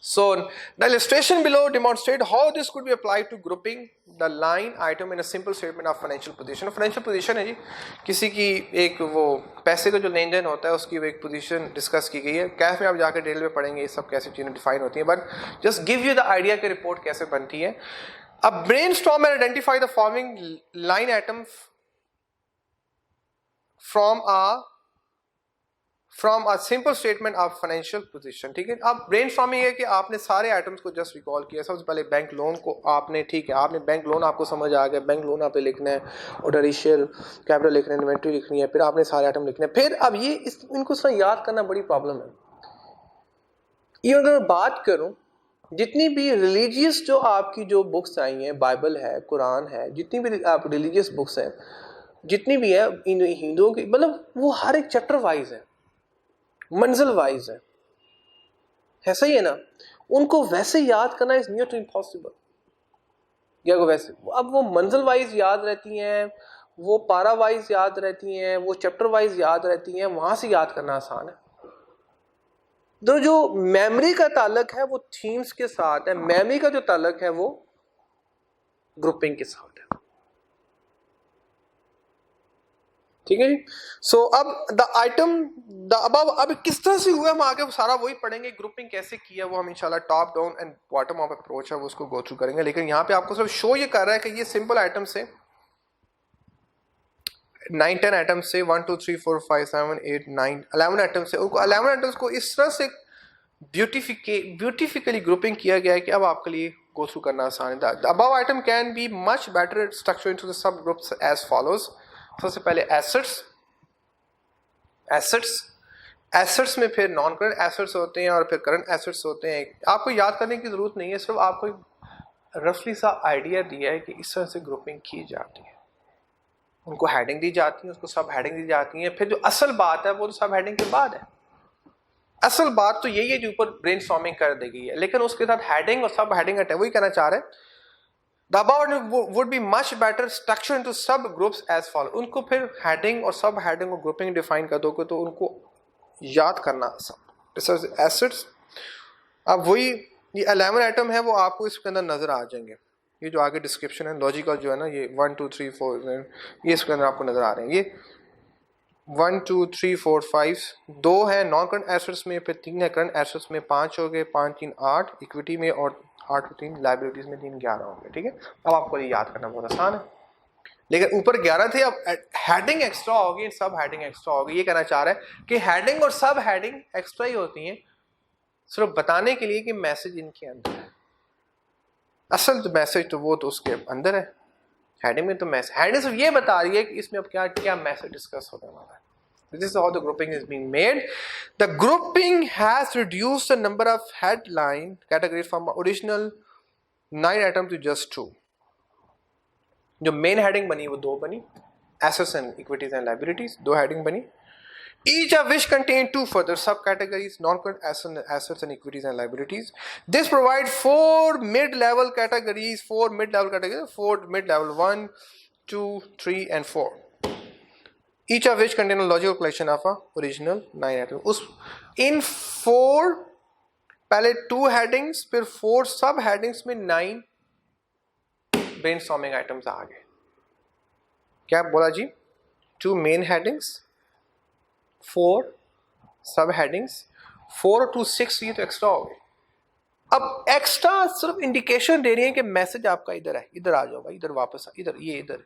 So the illustration below demonstrate how this could be applied to grouping the line item in a simple statement of financial position. Financial position है जी, किसी की एक वो पैसे का जो लेन देन होता है उसकी एक पोजीशन डिस्कस की गई है. कैफ में आप जाकर डिटेल में पढ़ेंगे ये सब कैसे चीज़ें डिफाइन होती हैं, but just give you the idea कि रिपोर्ट कैसे बनती है. अब brainstorm and identify the following line item from a simple statement of financial position. ठीक है, अब ब्रेनस्टॉर्मिंग है कि आपने सारे आइटम्स को जस्ट रिकॉल किया. सबसे पहले बैंक लोन को आपने, ठीक है, आपने बैंक लोन आपको समझ आ गया, बैंक लोन आपने लिखना है, और रेशियल कैपिटल लिखना है, इन्वेंट्री लिखनी है, फिर आपने सारे आइटम लिखने हैं. फिर अब ये इनको सब याद करना बड़ी प्रॉब्लम है. ये अगर बात करूं, जितनी भी रिलीजियस जो आपकी जो बुक्स आई हैं, बाइबल है, कुरान है, जितनी भी आप रिलीजियस बुक्स हैं, जितनी भी है हिंदुओं की, मतलब वो हर एक चैप्टर वाइज है, मंजिल वाइज है. ऐसा ही है ना. उनको वैसे याद करना इज नियर टू इम्पॉसिबल. या वैसे अब वो मंजिल वाइज याद रहती हैं, वो पारा वाइज याद रहती हैं, वो चैप्टर वाइज याद रहती हैं, वहां से याद करना आसान है. तो जो मेमोरी का ताल्लुक है वो थीम्स के साथ है, मेमोरी का जो ताल्लुक है वो ग्रुपिंग के साथ है. ठीक है जी. सो अब द आइटम द अबव, अब किस तरह से हुआ हम आगे सारा वही पढ़ेंगे. ग्रुपिंग कैसे किया वो हम इंशाल्लाह top down and bottom up approach है वो उसको गो थ्रू करेंगे. लेकिन यहाँ पे आपको सिर्फ शो ये कर रहा है कि ये सिंपल आइटम से 9-10 आइटम से 1 2 3 4 5 7 8 9 11 आइटम से, उनको 11 आइटम्स को इस तरह से ब्यूटिफिकली ग्रुपिंग किया गया है कि अब आपके लिए गो थ्रू करना आसान है. The above item can be much better structure into the sub groups as follows. सबसे पहले एसेट्स में फिर नॉन करंट एसेट्स होते हैं और फिर करंट एसेट्स होते हैं. आपको याद करने की जरूरत नहीं है, सिर्फ आपको रफली सा आइडिया दिया है कि इस तरह से ग्रुपिंग की जाती है. उनको हेडिंग दी जाती है, उसको सब हेडिंग दी जाती है। फिर जो असल बात है वो तो सब हेडिंग के बाद है। असल बात तो यही है जो ऊपर ब्रेनस्टॉर्मिंग कर दी गई है, लेकिन उसके साथ हेडिंग और सब हेडिंग है, वही कहना चाह रहे हैं। The above would be much better structured into sub groups as follows। उनको फिर हेडिंग और सब हेडिंग और ग्रुपिंग डिफाइन कर दोगे तो उनको याद करना आसान। एसिड्स, अब वही ये 11 आइटम है वो आपको इसके अंदर नजर आ जाएंगे। ये जो आगे डिस्क्रिप्शन है लॉजिकल जो है ना, ये 1 2 3 4 ये इसके अंदर आपको नजर आ रहे हैं। ये 1 2 3 4 5 2 है नॉन करंट एसेट्स में, फिर 3 है करंट एसेट्स में, 5 हो गए, 5 3 8 इक्विटी में, और 8 और 3 लाइबिलिटीज में, 3 11 होंगे। ठीक है, अब आपको ये याद करना बहुत आसान है। लेकिन ऊपर 11 थे, अब हेडिंग एक्स्ट्रा होगी, सब हेडिंग एक्स्ट्रा होगी। ये कहना चाह रहा है कि हेडिंग और सब हेडिंग एक्स्ट्रा ही होती हैं सिर्फ बताने के लिए कि मैसेज इनके अंदर है। असल तो मैसेज तो वो तो उसके अंदर है। हेडिंग में तो मैसेज, हेडिंग सिर्फ ये बता रही है कि इसमें अब क्या क्या मैसेज डिस्कस होने वाला है। This is how the grouping is being made. The grouping has reduced the number of headline categories from original 9 items to just 2. जो मेन हेडिंग बनी वो 2 बनी, assets and equities and liabilities, 2 heading बनी। Each of which contain 2 further subcategories, non-current assets and equities and liabilities. This provides 4 mid-level categories, 4 mid-level 1, 2, 3 and 4. Each of which contain a logical collection of a original 9 items. उस इन 4 पहले 2 headings फिर 4 सब headings में 9 brainstorming items आ गए। क्या बोला जी? 2 main headings, 4 सब headings, 4 और 2 6, ये तो एक्स्ट्रा हो गए। अब एक्स्ट्रा सिर्फ इंडिकेशन दे रही है कि मैसेज आपका इधर है, इधर आ जाओ भाई, इधर वापस आ, इधर ये इधर,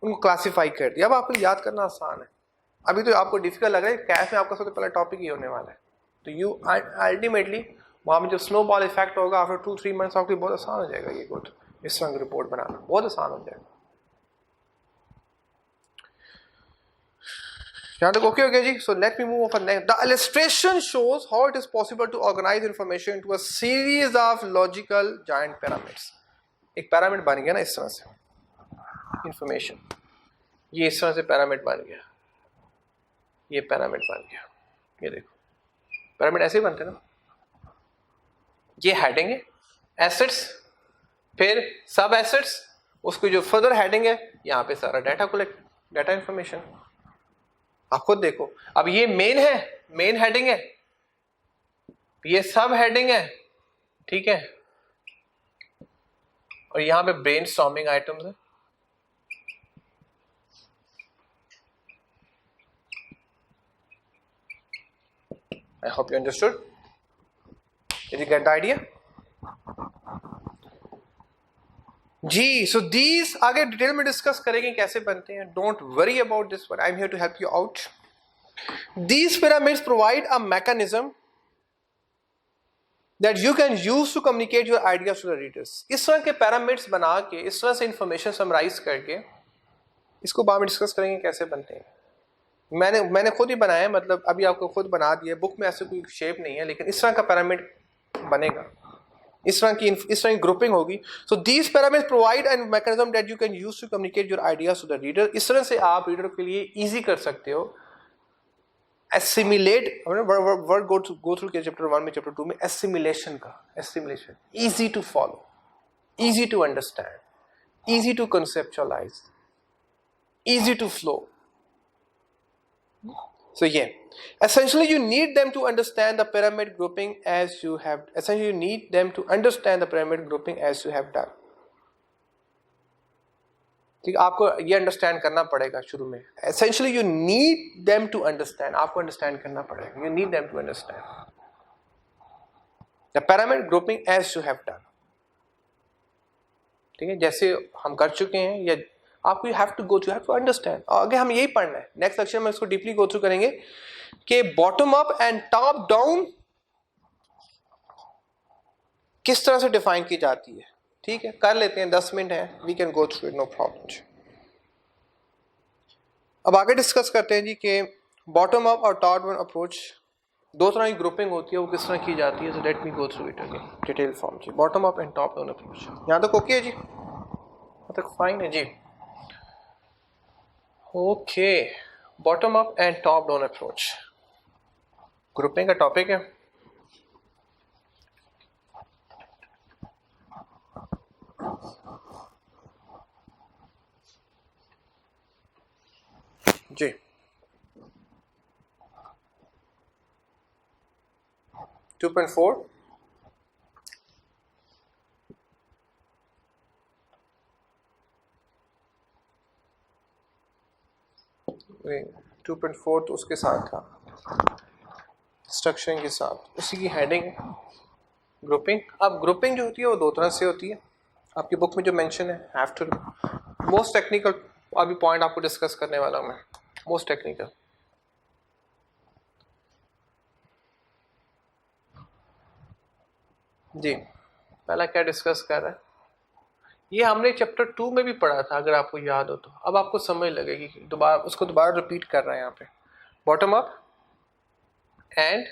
उनको क्लासिफाई कर दिया। अब आपको याद करना आसान है। अभी तो आपको डिफिकल्ट लग रहा है, कैश में आपका सबसे पहला टॉपिक ही होने वाला है। तो यू अल्टीमेटली वहाँ में जो स्नोबॉल इफेक्ट होगा आफ्टर 2-3 मंथ्स आपके बहुत आसान हो जाएगा। ये कुछ इस तरह की रिपोर्ट बनाना बहुत आसान हो जाएगा। यहाँ तक ओके हो गया जी? So let me move on next. The illustration shows how it is possible to organise information into a series of logical giant pyramids. एक पिरामिड बन गया ना इस तरह से, इंफॉर्मेशन ये इस तरह से पिरामिड बन गया, ये पिरामिड बन गया। ये देखो पिरामिड ऐसे ही बनते ना। ये हेडिंग है एसेट्स, फिर सब एसेट्स, उसको जो फर्दर हेडिंग है यहाँ पे सारा डाटा कलेक्ट, डाटा इंफॉर्मेशन। आप खुद देखो, अब ये मेन है, मेन हेडिंग है, ये सब हेडिंग है, ठीक है, और यहाँ पे ब्रेनस्टॉर्मिंग आइटम्स है। I hope you understood. Did you get the idea? जी, so these आगे डिटेल में डिस्कस करेंगे कैसे बनते हैं। Don't worry about this one. I'm here to help you out. These pyramids provide a mechanism that you can use to communicate your ideas to the readers. इस तरह के pyramids बना के, इस तरह से information summarize करके, इसको बाद में डिस्कस करेंगे कैसे बनते हैं। मैंने खुद ही बनाया है, मतलब अभी आपको खुद बना दिया। बुक में ऐसे कोई शेप नहीं है, लेकिन इस तरह का पिरामिड बनेगा, इस तरह की ग्रुपिंग होगी। So these pyramids provide an mechanism that you can use to communicate your ideas to the reader. इस तरह से आप रीडर के लिए इजी कर सकते हो। एसिमिलेट वर्ड गो थ्रू के चैप्टर 1 में, चैप्टर 2 में एसिमिलेशन का, assimilation, easy to follow, easy to understand, easy to conceptualise, easy to flow. So yeah, essentially you need them to understand the pyramid grouping as you have. Essentially you need them to understand the pyramid grouping as you have done. ठीक, आपको ये understand करना पड़ेगा शुरू में। Essentially you need them to understand. आपको understand करना पड़ेगा। You need them to understand the pyramid grouping as you have done. ठीक है, जैसे हम कर चुके हैं, या आपको you have to go through, you have to understand। आगे हम यही पढ़ना है। नेक्स्ट लेक्चर में इसको डीपली गो थ्रू करेंगे कि bottom up and top down किस तरह से डिफाइन की जाती है। ठीक है, कर लेते हैं, 10 मिनट है, we can go through it, no problem. अब आगे डिस्कस करते हैं जी कि बॉटम अप और टॉप डाउन अप्रोच, 2 तरह की ग्रुपिंग होती है, वो किस तरह की जाती है। So let me go through it again detail form जी। Bottom up and top down approach, यहाँ तक ओके है जी? यहाँ तक फाइन है जी। Okay, bottom up and top down approach grouping का टॉपिक है। जी, 2.4 2.4 तो उसके साथ था, स्ट्रक्चरिंग के साथ, उसी की हेडिंग ग्रुपिंग। अब ग्रुपिंग जो होती है वो दो तरह से होती है, आपकी बुक में जो मेंशन है, हैव टू मोस्ट टेक्निकल अभी पॉइंट आपको डिस्कस करने वाला हूं मैं, मोस्ट टेक्निकल। जी, पहला क्या डिस्कस कर रहा है, ये हमने चैप्टर 2 में भी पढ़ा था अगर आपको याद हो तो, अब आपको समझ लगेगी, दोबारा उसको दोबारा रिपीट कर रहे हैं यहाँ पे। Bottom up and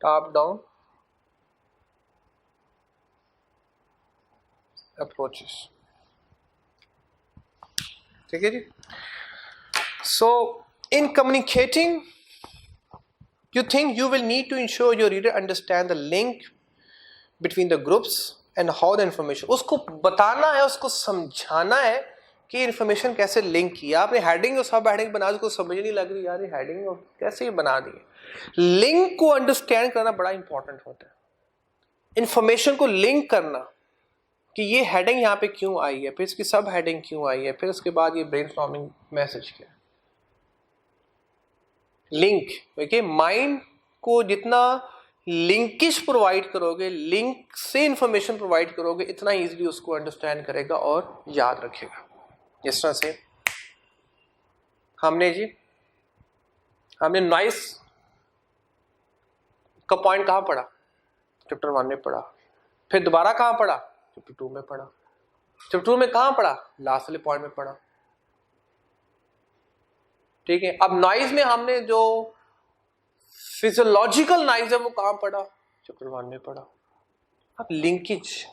top down approaches, ठीक है जी। So in communicating you think you will need to ensure your reader understand the link between the groups and how the information, उसको बताना है, उसको समझाना है कि इंफॉर्मेशन कैसे लिंक किया। आपने हेडिंग और सब हेडिंग बना, उसको समझ नहीं लग रही यार ये हेडिंग और कैसे ये बना दी। लिंक को अंडरस्टैंड करना बड़ा इंपॉर्टेंट होता है, इंफॉर्मेशन को लिंक करना कि ये हेडिंग यहाँ पे क्यों आई है, फिर इसकी सब हेडिंग क्यों आई है, फिर उसके बाद ये ब्रेनस्टॉर्मिंग मैसेज क्या है। लिंक, ओके, माइंड को जितना लिंकेज प्रोवाइड करोगे, लिंक से इंफॉर्मेशन प्रोवाइड करोगे, इतना इजीली उसको अंडरस्टैंड करेगा और याद रखेगा। जिस तरह से हमने नॉइस का पॉइंट कहाँ पढ़ा, चैप्टर 1 में पढ़ा, फिर दोबारा कहाँ पढ़ा, चैप्टर 2 में पढ़ा, चैप्टर 2 में कहाँ पढ़ा, लास्ट वाले पॉइंट में पढ़ा, ठीक है। अब नॉइज में हमने जो फिजियोलॉजिकल नॉइज है वो कहां पढ़ा, चैप्टर 1 में पढ़ा। अब लिंकेज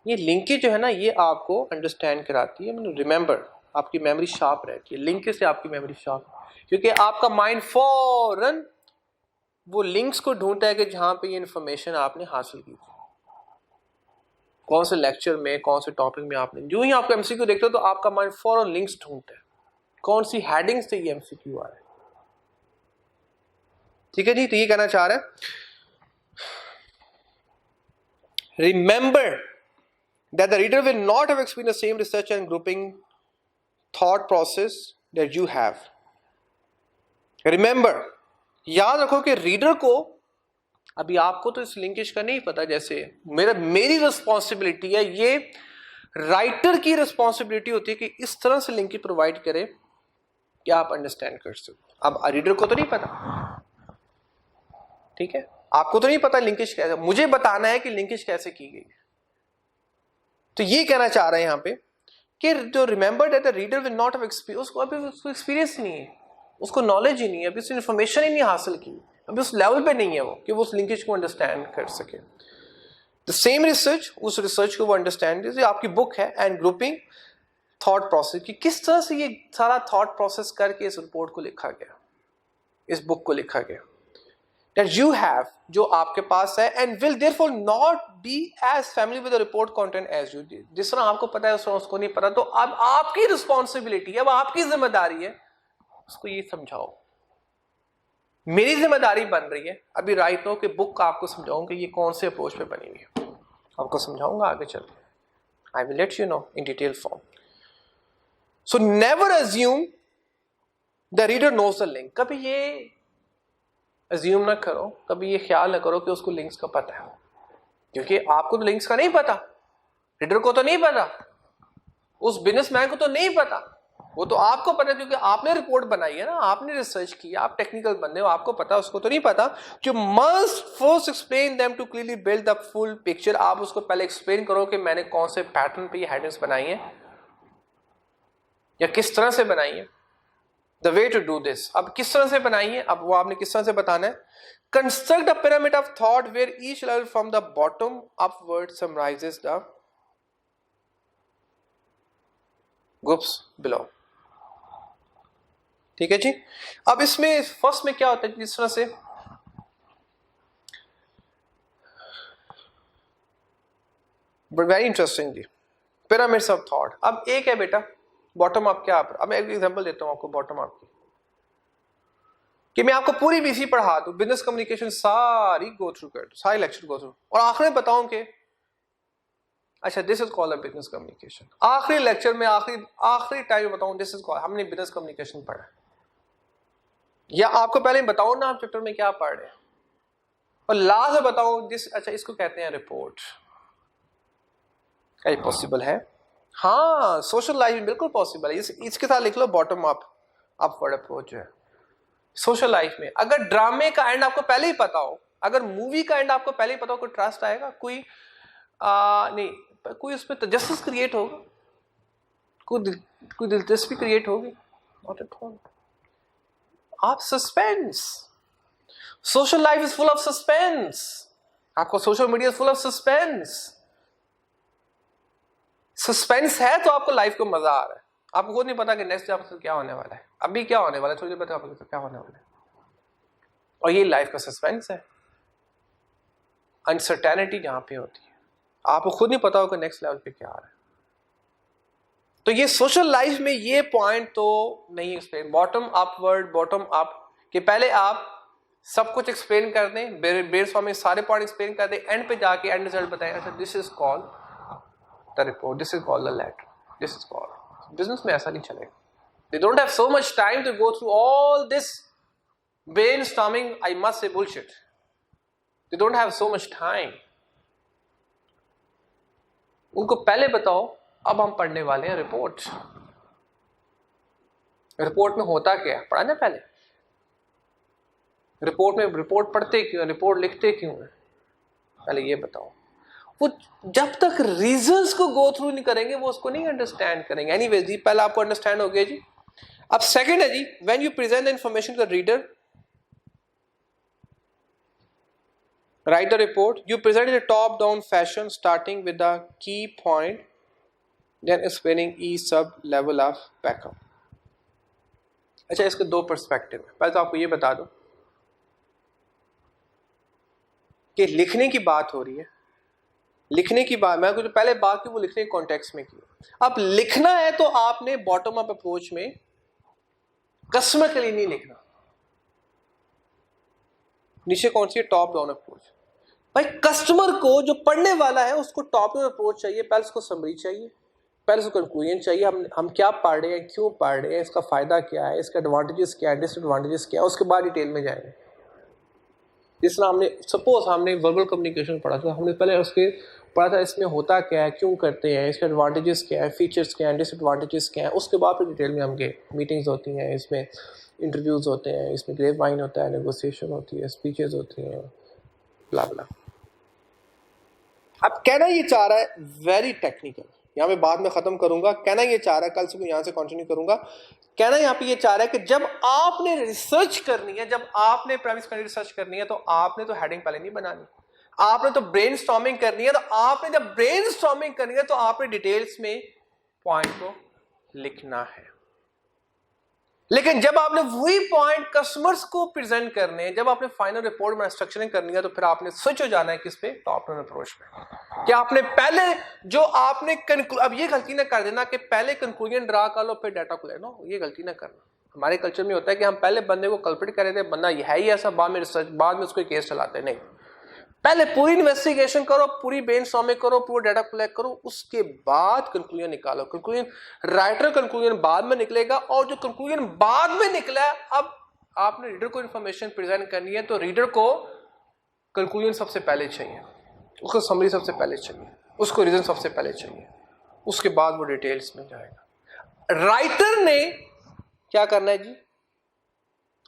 ये लिंकेज जो है ना, ये आपको अंडरस्टैंड कराती है, मतलब रिमेंबर, आपकी मेमोरी शार्प रहती है लिंकेज से, आपकी मेमोरी शार्प, क्योंकि आपका माइंड फौरन वो लिंक्स को ढूंढता है कि जहां पे ये इंफॉर्मेशन आपने हासिल की थी, कौन से लेक्चर में, कौन से टॉपिक में आपने, जो ही आपको एमसीक्यू देखते हो तो आपका माइंड फौरन लिंक्स ढूंढता है, कौन सी हेडिंग से ये एमसीक्यू आ रहा है, ठीक है जी। तो ये कहना चाह रहे हैं, remember that the reader will not have experience the same research and grouping thought process that you have. Remember, याद रखो कि रीडर को, अभी आपको तो इस लिंकेज का नहीं पता, जैसे मेरी रिस्पॉन्सिबिलिटी है, ये राइटर की रिस्पॉन्सिबिलिटी होती है कि इस तरह से लिंकेज प्रोवाइड करे कि आप अंडरस्टैंड कर सको। अब रीडर को तो नहीं पता, ठीक है, आपको तो नहीं पता लिंकेज कैसे, मुझे बताना है कि लिंकेज कैसे की गई। तो ये कहना चाह रहे हैं यहां पे कि जो remember that the reader will not have experience, उसको अभी उसको एक्सपीरियंस ही नहीं है, उसको नॉलेज ही नहीं है, अभी उसने इंफॉर्मेशन ही नहीं हासिल की, अभी उस लेवल पे नहीं है वो कि वो उस लिंकेज को अंडरस्टैंड कर सके। द सेम रिसर्च, उस रिसर्च को वो अंडरस्टैंड, जैसे आपकी बुक है एंड ग्रुपिंग थॉट प्रोसेस, कि किस तरह से ये सारा थॉट प्रोसेस करके इस रिपोर्ट को लिखा गया, इस बुक को लिखा गया, that you have, जो आपके पास है, and will therefore not be as familiar with the report content as you did। जिस तरह आपको पता है उस तरह उसको नहीं पता, तो अब आपकी रिस्पॉन्सिबिलिटी, अब आपकी जिम्मेदारी है उसको ये समझाओ। मेरी जिम्मेदारी बन रही है अभी राइट नो कि बुक का आपको समझाऊंगा ये कौन से अप्रोच पे बनी हुई है, आपको समझाऊंगा आगे चल के, I will let you know in detail form. So never assume the reader knows the link, कभी ये अज्यूम ना करो, कभी ये ख्याल ना करो कि उसको लिंक्स का पता है, क्योंकि आपको तो लिंक्स का नहीं पता, रीडर को तो नहीं पता, उस बिजनेसमैन को तो नहीं पता, वो तो आपको पता है क्योंकि आपने रिपोर्ट बनाई है ना, आपने रिसर्च की, आप टेक्निकल बंदे हो, आपको पता, उसको तो नहीं पता। जो must first explain them to clearly build the full picture, आप उसको पहले एक्सप्लेन करो कि मैंने कौन से पैटर्न पे ये हेडिंग्स बनाई है या किस तरह से बनाई है, the way to do this, अब किस तरह से बनाइए, अब वो आपने किस तरह से बताना है. Construct a pyramid of thought where each level from the bottom upward summarises the groups below. ठीक है जी. अब इसमें फर्स्ट में क्या होता है, जिस तरह से वेरी इंटरेस्टिंग जी, पिरामिड्स ऑफ थॉट. अब एक है बेटा बॉटम अप. क्या, अब मैं एक एग्जांपल देता हूं आपको बॉटम अप की, कि मैं आपको पूरी बीसी पढ़ा दूं, बिजनेस कम्युनिकेशन सारी गो थ्रू कर दूं, सारी लेक्चर गो थ्रू, और आखिर में बताऊं कि अच्छा this is called business communication. आखिरी लेक्चर में आखिरी टाइम बताऊं दिस इज कॉल्ड, हमने बिजनेस कम्युनिकेशन पढ़ा. या आपको पहले बताऊं ना आप चैप्टर में क्या पढ़ रहे हैं, और लास्ट में बताऊं दिस, अच्छा इसको कहते हैं रिपोर्ट. क्या पॉसिबल है? हाँ, सोशल लाइफ में बिल्कुल पॉसिबल है. इसके साथ लिख लो बॉटम अप अपवर्ड अप्रोच है सोशल लाइफ में. अगर ड्रामे का एंड आपको पहले ही पता हो, अगर मूवी का एंड आपको पहले ही पता हो, कोई ट्रस्ट आएगा, कोई नहीं, कोई उसमें तजस्सुस क्रिएट होगा, कोई दिलचस्पी क्रिएट होगी, नॉट एट ऑल. आप suspense, social life is full of suspense. आपको social media full of suspense. Suspense है तो आपको लाइफ को मजा आ रहा है. आपको खुद नहीं पता कि नेक्स्ट आपसे क्या होने वाला है, अभी क्या होने वाला है, थोड़ी देर बाद आपको क्या होने वाला है. और ये लाइफ का सस्पेंस है. अनसर्टेनिटी जहां पे होती है, आपको खुद नहीं पता होगा नेक्स्ट लेवल पे क्या आ रहा है. तो ये सोशल लाइफ में ये पॉइंट तो नहीं explain. Bottom upward, bottom up, कि पहले आप सब कुछ एक्सप्लेन कर दें, बेस में सारे पॉइंट एक्सप्लेन कर दें, एंड पे जाके एंड रिजल्ट बताएं. अच्छा this is called the report, this is called the letter, this is called. Business में ऐसा नहीं चलेगा. They don't have so much time to go through all this brainstorming, I must say bullshit. They don't have so much time. उनको पहले बताओ, अब हम पढ़ने वाले हैं रिपोर्ट. रिपोर्ट में होता क्या है, पढ़ा ना पहले. रिपोर्ट में रिपोर्ट पढ़ते क्यों, रिपोर्ट लिखते क्यों है, पहले ये बताओ. वो जब तक रीजंस को गो थ्रू नहीं करेंगे वो उसको नहीं अंडरस्टैंड करेंगे. एनीवेज जी, पहला आपको अंडरस्टैंड हो गया जी. अब सेकंड है जी, when you present the information to the reader, write the report, you present in top down fashion starting with the key point, then explaining each sub level of backup. अच्छा, इसके दो perspective है. पहले तो आपको ये बता दो कि लिखने की बात हो रही है, लिखने की बात, मैं कुछ पहले बात की वो लिखने के कॉन्टेक्स्ट में की. अब लिखना है तो आपने बॉटम अप अप्रोच में कस्टमर के लिए नहीं लिखना. नीचे कौन सी है, टॉप डाउन अप्रोच. भाई कस्टमर को जो पढ़ने वाला है उसको टॉप डाउन अप्रोच चाहिए. पहले उसको समरी चाहिए, पहले उसको कंक्लूजन चाहिए. हम क्या पढ़ रहे हैं, क्यों पढ़ रहे हैं, इसका फायदा क्या है, इसका एडवांटेजेस क्या है, डिसएडवांटेजेस क्या है. उसके बाद डिटेल में जाएंगे. जिस तरह हमने सपोज हमने वर्बल कम्युनिकेशन पढ़ा था, हमने पहले उसके पढ़ा था इसमें होता क्या है, क्यों करते हैं, इसके एडवांटेजेस क्या है, फीचर्स क्या हैं, डिसएडवांटेजेस क्या हैं. उसके बाद फिर डिटेल में हम गए. मीटिंग्स होती हैं, इसमें इंटरव्यूज होते हैं, इसमें ग्रेप वाइन होता है, नेगोशिएशन होती है, स्पीचेस होती हैं, ब्ला ब्ला. अब कहना ये चाह रहा है वेरी टेक्निकल, यहाँ मैं बाद में खत्म करूंगा. कहना ये चाह रहा है, कल से मैं यहाँ से कंटिन्यू करूंगा. कहना यहाँ पे ये चाह रहा है कि जब आपने रिसर्च करनी है, जब आपने प्रेमिस पर रिसर्च करनी है, तो आपने तो हेडिंग पहले नहीं बनानी, आपने तो ब्रेनस्टॉर्मिंग करनी है. तो आपने जब ब्रेनस्टॉर्मिंग करनी है तो आपने डिटेल्स में पॉइंट को लिखना है. लेकिन जब आपने वही पॉइंट कस्टमर्स को प्रेजेंट करने हैं, जब आपने फाइनल रिपोर्ट में स्ट्रक्चरिंग करनी है, तो फिर आपने स्विच हो जाना है किस पे, टॉप डाउन अप्रोच पे. कि आपने पहले जो आपने अब ये गलती ना कर देना कि पहले कंक्लूजन ड्रा कर लो फिर डाटा को ले लो. ये गलती ना करना. हमारे कल्चर में होता है कि हम पहले बंदे को कल्प्रिट कर रहे थे, बंदा ये है ही ऐसा, बाद में रिसर्च, बाद में उसको केस चलाते. नहीं, पहले पूरी इन्वेस्टिगेशन करो, पूरी ब्रेनस्टॉर्मिंग करो, पूरा डाटा कलेक्ट करो, उसके बाद कंक्लूजन निकालो. कंक्लूजन राइटर कंक्लूजन बाद में निकलेगा, और जो कंक्लूजन बाद में निकला है, अब आपने रीडर को इंफॉर्मेशन प्रेजेंट करनी है, तो रीडर को कंक्लूजन सबसे पहले चाहिए, उसको समरी सबसे पहले चाहिए, उसको रीजन सबसे पहले चाहिए, उसके बाद वो डिटेल्स में जाएगा. राइटर ने क्या करना है जी,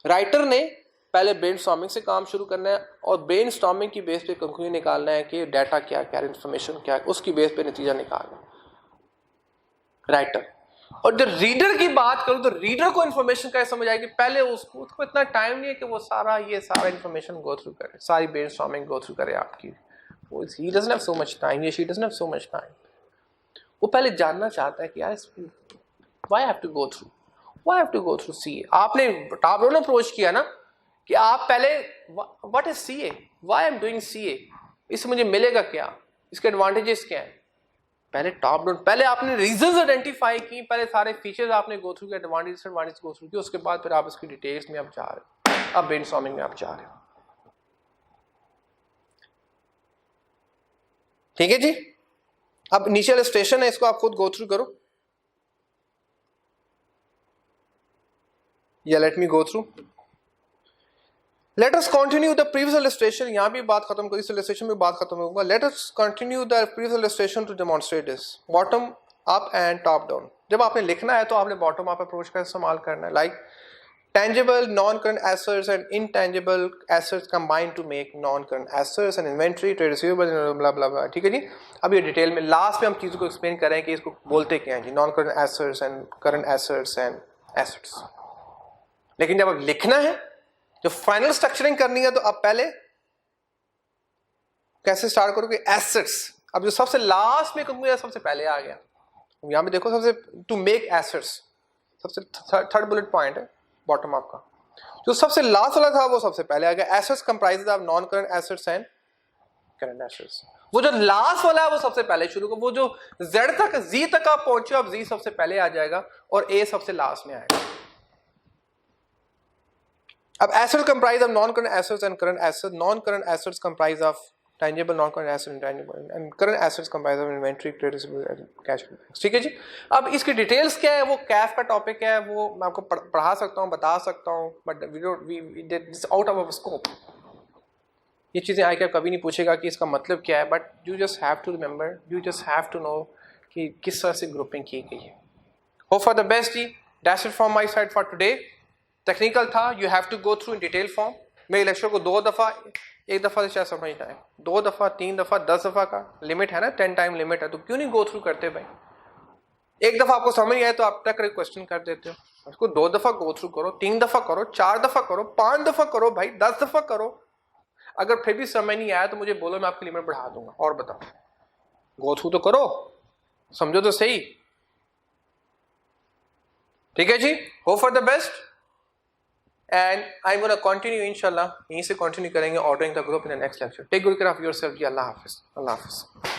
राइटर ने पहले ब्रेनस्टॉर्मिंग से काम शुरू करना है, और ब्रेनस्टॉर्मिंग की बेस पे कंक्लूजन निकालना है कि डाटा क्या है, इन्फॉर्मेशन क्या है, उसकी बेस पे नतीजा निकालना है राइटर. और जब रीडर की बात करूं तो रीडर को इन्फॉर्मेशन कैसे समझ आएगी, पहले उसको इतना टाइम नहीं है कि वो सारा इन्फॉर्मेशन गो थ्रू करे, सारी ब्रेनस्टॉर्मिंग गो थ्रू करे आपकी। He doesn't have so much time, या she doesn't have so much time. वो पहले जानना चाहता है कि यार why have to go through CA. आपने टॉप डाउन अप्रोच किया ना कि आप पहले what is CA, why I am doing CA, इससे मुझे मिलेगा क्या, इसके एडवांटेजेस क्या है। पहले टॉप डाउन, पहले आपने रीजंस आइडेंटिफाई की, पहले सारे फीचर्स आपने गो थ्रू किया, एडवांटेज गो थ्रू किया, उसके बाद फिर आप इसकी डिटेल्स में आप जा रहे हो, अब ब्रेनस्टॉर्मिंग में आप जा रहे हो। ठीक है जी। अब इनिशियल इलस्ट्रेशन है, इसको आप खुद गो थ्रू करो, या late me go through. Let us continue the previous illustration. यहाँ भी बात खत्म करी, इस illustration में बात खत्म होगा। Let us continue the previous illustration to demonstrate this. Bottom up and top down. जब आपने लिखना है तो आपने bottom up approach का इस्तेमाल करना है, like tangible non-current assets and intangible assets combined to make non-current assets and inventory, trade receivables, blah blah blah. ठीक है जी। अब ये डिटेल में लास्ट में हम चीज़ों को एक्सप्लेन करें कि इसको बोलते क्या है जी, non-current assets and current assets and assets। लेकिन जब अब लिखना है, जो फाइनल स्ट्रक्चरिंग करनी है, तो अब पहले कैसे स्टार्ट करोगे, एसेट्स। अब जो सबसे लास्ट में कहूंगा सबसे पहले आ गया, यहां पे देखो सबसे टू मेक एसेट्स, सबसे थर्ड बुलेट पॉइंट है बॉटम अप का। जो सबसे लास्ट वाला था वो सबसे पहले आ गया। Assets comprises of non current assets and current assets. वो जो लास्ट वाला है वो सबसे पहले शुरू करो, वो जो जेड तक जी तक आप पहुंचे, अब जी सबसे पहले आ जाएगा और ए सबसे लास्ट में आएगा। अब asset comprise of non current assets and current assets. Non current assets comprise of tangible non-current assets intangible and current assets comprise of inventory, trade receivables and cash flow। ठीक है जी। अब इसकी डिटेल्स क्या है, वो कैफ का टॉपिक है, वो मैं आपको पढ़ा सकता हूँ, बता सकता हूँ, but we did this out of our scope. ये चीज़ें आई कभी नहीं पूछेगा कि इसका मतलब क्या है, but you just have to remember, you just have to know कि किस तरह से ग्रुपिंग की गई है। होप फॉर द बेस्ट जी। That's it from my side for today. Technical था, you have to go through in detail form. मेरे लेक्चर को 2 दफ़ा, एक दफ़ा से शायद समझना है, 2 दफ़ा 3 दफ़ा 10 दफ़ा का लिमिट है ना, 10 टाइम लिमिट है, तो क्यों नहीं गो थ्रू करते भाई। एक दफ़ा आपको समझ आए तो आप तक क्वेश्चन कर देते हो, उसको 2 दफ़ा गो थ्रू करो, 3 दफ़ा करो, 4 दफ़ा करो, 5 दफ़ा करो भाई, 10 दफ़ा करो। अगर फिर भी समझ नहीं आया तो मुझे बोलो, मैं आपकी लिमिट बढ़ा दूंगा। और बताओ, गो थ्रू तो करो, समझो तो सही। ठीक है जी। Hope for the best and I'm going to continue inshallah, यहीं से continue करेंगे ordering the group in the next lecture. Take good care of yourself ji. Allah Hafiz.